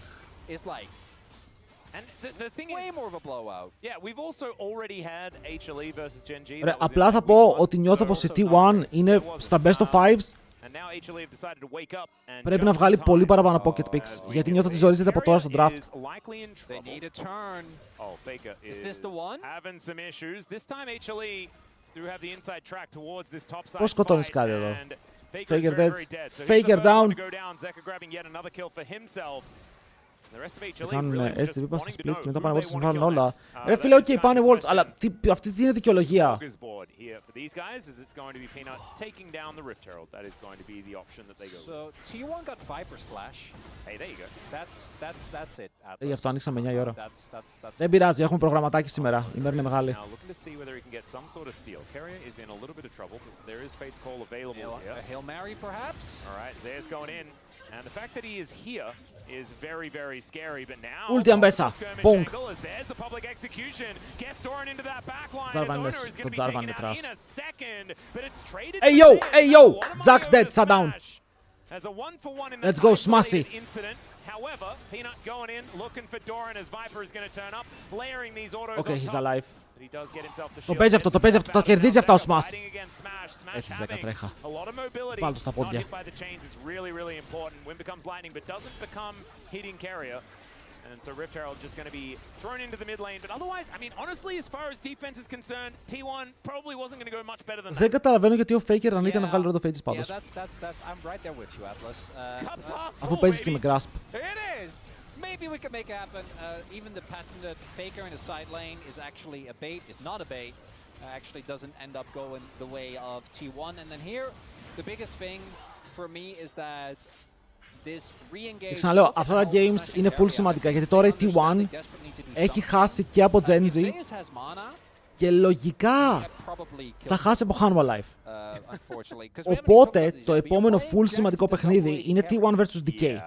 The thing
Way more of a blowout.
Yeah, we've also already had HLE versus Gen G.
Ρε, απλά θα πω ότι νιώθω πως η T1 είναι στα best of fives. Πρέπει να βγάλει πολύ παραπάνω pocket picks, γιατί νιώθω ότι ζορίζεται από τώρα στο draft. Πώς σκοτώνεις κάτι εδώ. Faker dead. Faker down. Θα κάνουν STV πας στα split και μετά πάνε walls και συμφάρουν όλα. Ρε φίλε, ok, πάνε walls, αλλά αυτή τι είναι δικαιολογία. Γι' αυτό ανοίξαμε 9 η ώρα. Δεν πειράζει, έχουμε προγραμματάκι σήμερα. Η μέρα είναι μεγάλη.
And the fact that he is here is very, very scary. But now,
Ulti ambesa. Bonk.
There's the public execution. Gets Doran into that back line.
Zarvan
His owner is going to be taken out in a second, but it's traded.
Hey yo, hey yo, Zack's dead. Sat down.
As a 1-for-1 in
Let's go, Smashy.
Incident. However, Peanut going in, looking for Doran as Viper is going to turn up, layering these autos.
Okay, he's alive.
He does get himself the
Το παίζει αυτό, το παίζει αυτό, τα κερδίζει αυτά ο Smash. Έτσι Ζέκα τρέχα. Βάλ' το στα πόδια.
And so Rift Herald just going to be thrown into the mid lane. But otherwise, I mean, honestly, as far as defense is concerned, T1 probably wasn't going to go much better than that.
Δεν καταλαβαίνω γιατί ο Faker ανήκε να βγάλει Road of Ages πάντως. Αφού παίζεις και με Grasp.
Maybe we can make it happen. Even the patented Faker in the side lane is actually a bait, is not a bait. Actually doesn't end up going the way of T1. And then here, the biggest thing for me is that this re-engage...
Ξαναλέω, αυτά τα games είναι full σημαντικά, γιατί τώρα η T1 έχει χάσει και από Genji και λογικά θα χάσει από Hanwha Life. Οπότε το επόμενο full σημαντικό παιχνίδι είναι T1 vs DK.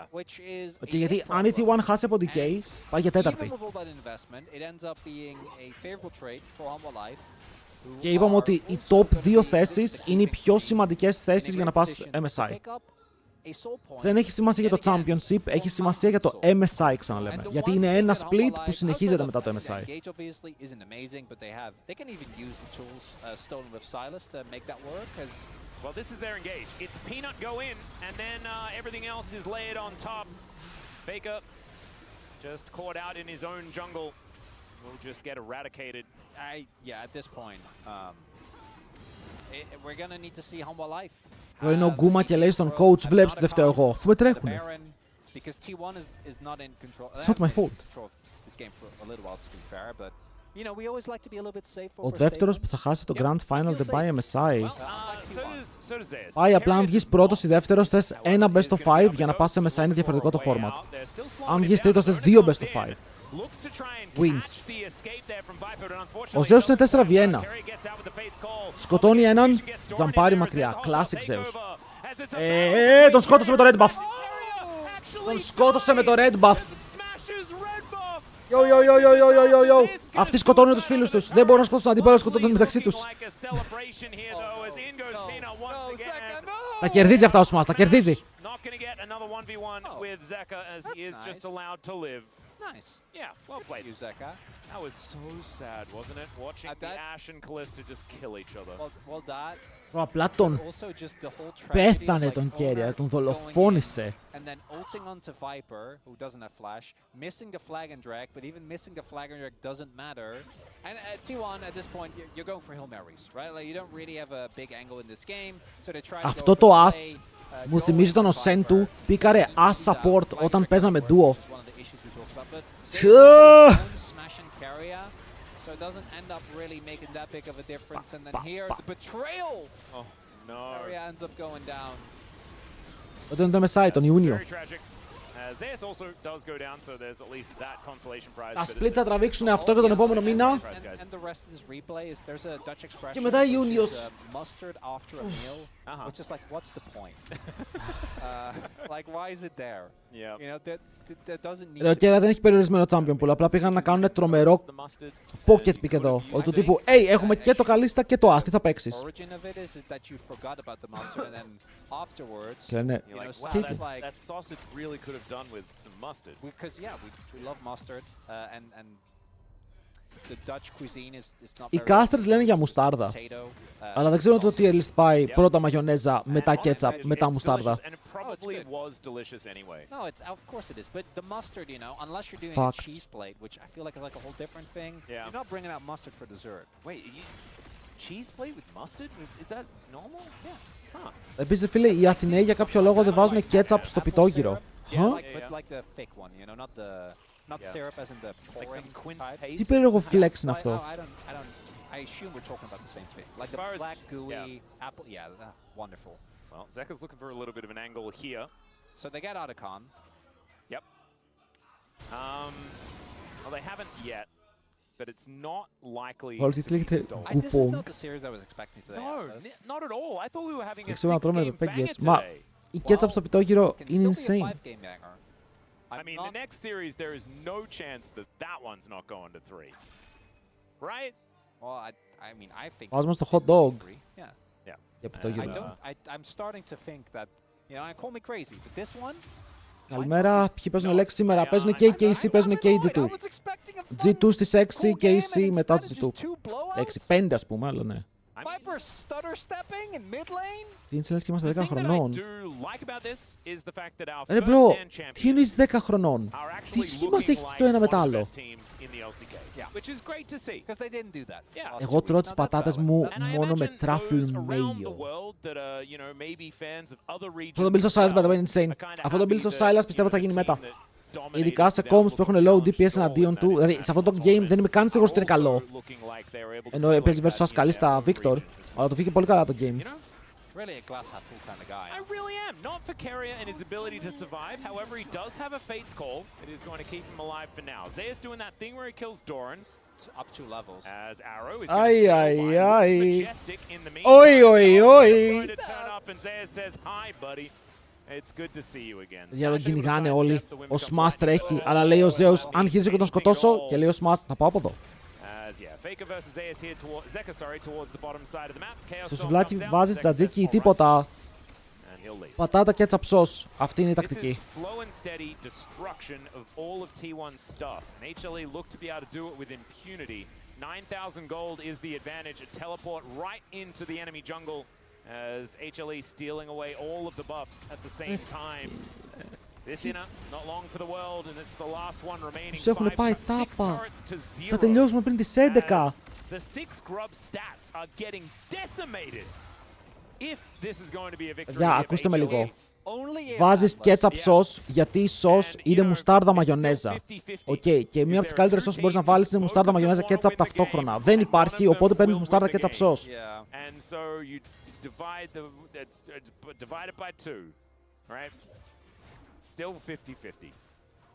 Okay, γιατί αν η T1 χάσει από DK, πάει για τέταρτη. Και είπαμε ότι οι top 2 θέσεις είναι οι πιο σημαντικές θέσεις για να πας MSI. Δεν έχει σημασία για το Championship, έχει σημασία για το MSI, ξαναλέμε. Γιατί είναι ένα split που συνεχίζεται μετά το MSI.
Well, this is their engage. It's Peanut go in, and then everything else is layered on top. Faker just caught out in his own jungle. Will just get eradicated.
Yeah, at this point, we're gonna need to see Hanwha Life.
Εδώ είναι ο Γκούμα και λέει στον coach, βλέπεις το δεν φταίω εγώ, αφού με τρέχουνε. It's not my fault.
this game for a little while, to be fair, but you know, we always like to be a little bit safe over
Ο δεύτερος που θα χάσει το Grand Final δεν πάει MSI. Πάει απλά αν βγεις πρώτος ή δεύτερος θες ένα best of 5 για να πας σε MSI, είναι διαφορετικό το format. Αν βγεις τρίτος θες 2 best of 5. Wins. Ο Zeus είναι 4v1. Σκοτώνει έναν, τζαμπάρει μακριά. Classic Zeus. Τον σκότωσε με το red buff. Τον σκότωσε με το red buff. Yo. Αυτοί σκοτώνουν τους φίλους τους. Δεν μπορούν να σκοτώσουν αντίπαλο, σκοτώνουν μεταξύ τους. Τα κερδίζει αυτά ο Smash, τα κερδίζει.
Nice. Yeah, well played, you, Zeka.
That was so sad, wasn't it? Watching the Ashe and Kalista just kill each other.
Well, that.
Απλά τον πέθανε τον Keria, τον δολοφόνησε.
And then ulting onto Viper, who doesn't have flash, missing the flag and drag, but even missing the flag and drag doesn't matter. And at T1 at this point, you're going for Hail Marys, right? Like you don't really have a big angle in this game, so they try to
Αυτό το as μου θυμίζει τον Osen του, πήκαρε as support όταν παίζαμε duo.
So it doesn't end up really making that big of a difference. And then here, the betrayal.
Oh no!
Keria ends up going down.
Όταν το MSI τον Ιούνιο.
Zeus also does go down, so there's at least that consolation prize.
Τα split θα τραβήξουν αυτό και τον επόμενο μήνα. Και μετά Ιούνιος.
Mustard after a meal, which is like, what's the point? Like, why is it there? You know, that doesn't need.
Ο Keria δεν έχει περιορισμένο champion pool. Απλά πήγαν να κάνουν τρομερό pocket pick εδώ. Ότι του τύπου, hey, έχουμε και το Kalista και το As, τι θα παίξεις. Και λένε,
That sausage really could have done with some mustard.
Because yeah, we love mustard, and the Dutch cuisine is not.
Οι casters λένε για μουστάρδα. Αλλά δεν ξέρω το tier list πάει πρώτα μαγιονέζα, μετά ketchup, μετά μουστάρδα.
Probably was delicious anyway.
No, it's of course it is, but the mustard, you know, unless you're doing a cheese plate, which I feel like is like a whole different thing.
Yeah.
You're not bringing out mustard for dessert.
Wait, cheese plate with mustard? Is that normal?
Yeah.
Huh.
Επίσης, φίλε, οι Αθηναίοι για κάποιο λόγο δεν βάζουν ketchup στο πιτόγυρο.
Yeah, but like the thick one, you know, not syrup as in the pouring type.
Τι περίεργο flex είναι αυτό.
I assume we're talking about the same thing. Like the black gooey apple. Yeah, wonderful.
Well, Zeka's looking for a little bit of an angle here.
So they get Otacon.
Yep. Well, they haven't yet, but it's not likely to be stolen.
This is not the series I was expecting today.
No, not at all. I thought we were having a
Ξέρω να τρώμε
6-game banger
πέγγες. Μα
today.
η ketchup στο πιτόγυρο είναι insane.
I mean, the next series, there is no chance that that one's not going to 3. Right?
Well, I mean, I think.
Βάζουμε στο hot dog.
Yeah.
Για πιτόγυρο.
I'm starting to think that, you know, I call me crazy, but this one.
Καλημέρα, ποιοι παίζουν Lex σήμερα. Παίζουν και οι KC, παίζουν και οι G2. G2 στις 6, KC μετά τους G2. 6-5 ας πούμε, αλλά ναι.
Viper stutter stepping in mid lane.
Τι είναι και είμαστε 10 χρονών. Ρε μπρο, τι εννοείς 10 χρονών. Τι σχήμας έχει το ένα με το άλλο. Εγώ τρώω τις πατάτες μου μόνο με truffle mayo. Αυτό το build στο Silas by the way είναι insane. Αυτό το build στο Silas πιστεύω θα γίνει μετά. Ειδικά σε comps που έχουν low DPS εναντίον του. Δηλαδή σε αυτό το game δεν είμαι καν σίγουρος ότι είναι καλό. Ενώ παίζει versus As καλή στα Victor. Αλλά το φύγε πολύ καλά το game.
Really a glass half full kind of guy.
I really am. Not for Keria and his ability to survive. However, he does have a Fate's Call. It is going to keep him alive for now. Zeus doing that thing where he kills Doran.
Up 2 levels.
As Arrow is going to Majestic in the meantime.
Oi, oi, oi.
Going to turn up and Zeus says, hi, buddy. It's good to see you again.
Για τον κυνηγάνε όλοι. Ο Smash τρέχει, αλλά λέει ο Zeus, αν γυρίσω και τον σκοτώσω, και λέει ο Smash, θα πάω από εδώ. Στο σουβλάκι βάζεις τζατζίκι ή τίποτα. Πατάτα και τσαψός. Αυτή είναι η τακτική.
As HLE stealing away all of the buffs at the same time. This inner, not long for the world, and it's the last one remaining.
Τους έχουν πάει τάπα. Θα τελειώσουμε πριν τις 11.
The 6 grub stats are getting decimated. If this is going to be a victory.
Για, ακούστε με λίγο. Βάζεις ketchup sauce γιατί η sauce είναι μουστάρδα μαγιονέζα. Okay. Και μία από τις καλύτερες sauce που μπορείς να βάλεις είναι μουστάρδα μαγιονέζα ketchup ταυτόχρονα. Δεν υπάρχει, οπότε παίρνεις μουστάρδα ketchup sauce.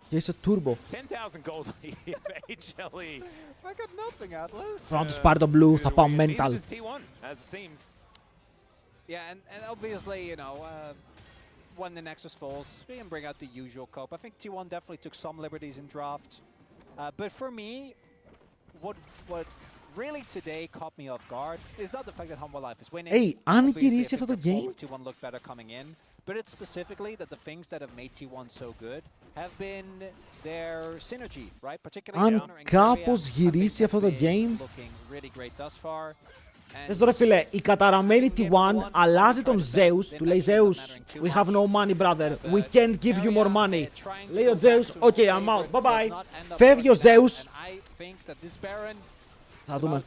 Και είσαι turbo.
10,000 gold HLE.
Πρέπει να τους πάρει το blue, θα πάω mental.
Yeah, and obviously, you know, when the Nexus falls, we can bring out the usual cope. I think T1 definitely took some liberties in draft. But for me, what really today caught me off guard is not the fact that Humble Life is winning.
Hey, αν
Obviously,
γυρίσει
I think
αυτό το
the fall
game...
of T1 looked better coming in. But it's specifically that the things that have made T1 so good have been their synergy, right? Particularly
Αν κάπως γυρίσει αυτό το game... Θες τώρα φίλε, η καταραμένη T1 αλλάζει τον Zeus, του λέει Zeus, we have no money brother, we can't give you more money. Λέει ο Zeus, okay I'm out, bye bye. Φεύγει ο Zeus. Θα δούμε.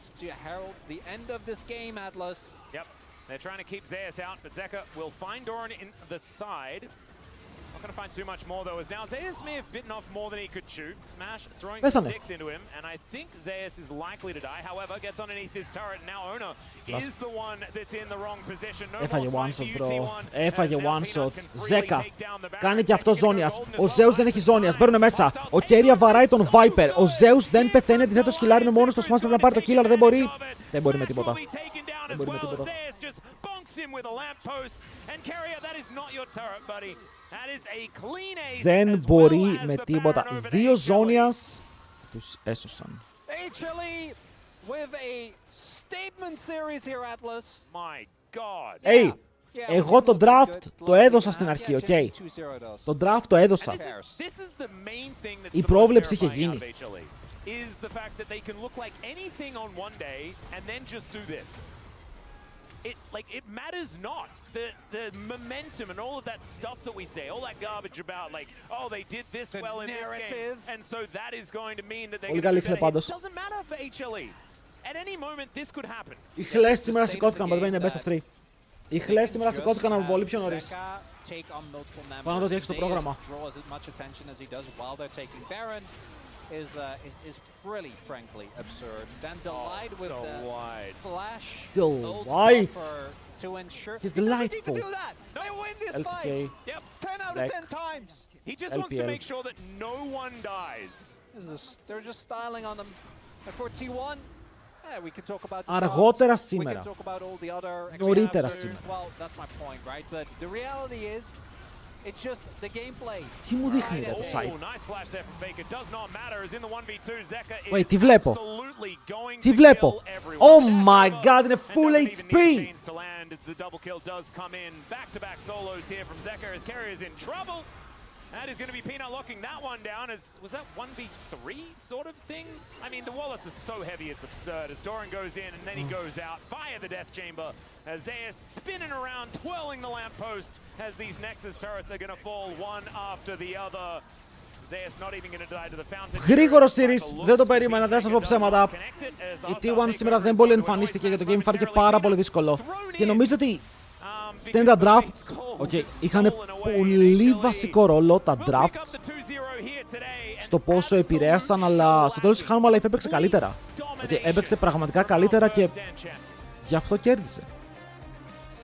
Yep, they're trying to keep Zeus out, but Zeka will find Doran in the side. Not going to find too much more though, as now Zeus may have bitten off more than he could chew. Smash throwing some sticks into him, and I think Zeus is likely to die. However, gets underneath this turret, and now Ona is the one that's in the wrong position. No
Έφαγε
more
one
time
shot,
for
bro.
UT1.
Έφαγε
And now
one
Peanut
shot.
can freely
Ζέκα.
take down the Baron.
Κάνει και αυτό
He's gonna be
ζώνιας.
golden
Ο
as well.
Zeus δεν έχει ζώνιας. Μπαίνουν μέσα. Ο Keria βαράει τον Viper. Ο Zeus δεν πεθαίνει. Αντιθέτως, Killer είναι μόνος στο Smash. Πρέπει να πάρει το kill, αλλά δεν μπορεί. Δεν μπορεί με τίποτα. Δεν μπορεί με τίποτα. Δεν μπορεί με τίποτα. Δύο ζώνιας τους έσωσαν.
HLE with a statement series here, Atlas.
My God.
Hey, εγώ το draft το έδωσα στην αρχή, οκ. Το draft το έδωσα. Η πρόβλεψη είχε γίνει.
Is the fact that they can look like anything on one day and then just do this. It matters not. The momentum and all of that stuff that we say, all that garbage about like, oh, they did this well in this game, and so that is going to mean that they're going to do better. It doesn't matter for HLE. At any moment, this could happen.
Οι χλές σήμερα σηκώθηκαν, but είναι best of 3. Οι χλές σήμερα σηκώθηκαν από πολύ πιο νωρίς. Πάω να δω τι έχει στο πρόγραμμα.
Is really, frankly, absurd. Then Delight with the flash
Delight.
to ensure
He's
he doesn't need
delightful.
to do that. They win this
LCK.
fight.
Yep.
10 out of 10 times.
He just wants to make sure that no one dies.
They're just styling on them. And for T1, we can talk about the
Αργότερα
jobs. We
σήμερα.
can talk about all the other
Νωρίτερα
exams.
σήμερα.
Well, that's my point, right? But the reality is, it's just the gameplay.
Τι μου δείχνει ρε το site.
Wait,
τι βλέπω. Τι βλέπω. Oh my god, είναι full HP.
That is going to be Peanut locking that one down. Was that 1v3 sort of thing? I mean, the wallets are so heavy, it's absurd. As Doran goes in and then he goes out via the Death Chamber. As Zeus spinning around, twirling the lamppost as these Nexus turrets are going to fall one after the other. Zeus not even going to die to the fountain.
Γρήγορο series, δεν το περίμενα, δεν σας πω ψέματα. Η T1 σήμερα δεν πολύ εμφανίστηκε για το game, φάνηκε πάρα πολύ δύσκολο. Και νομίζω ότι φταίνουν τα drafts. Okay, είχαν πολύ βασικό ρόλο τα drafts στο πόσο επηρέασαν, αλλά στο τέλος η Humble Life έπαιξε καλύτερα. Okay, έπαιξε πραγματικά καλύτερα και γι' αυτό κέρδισε.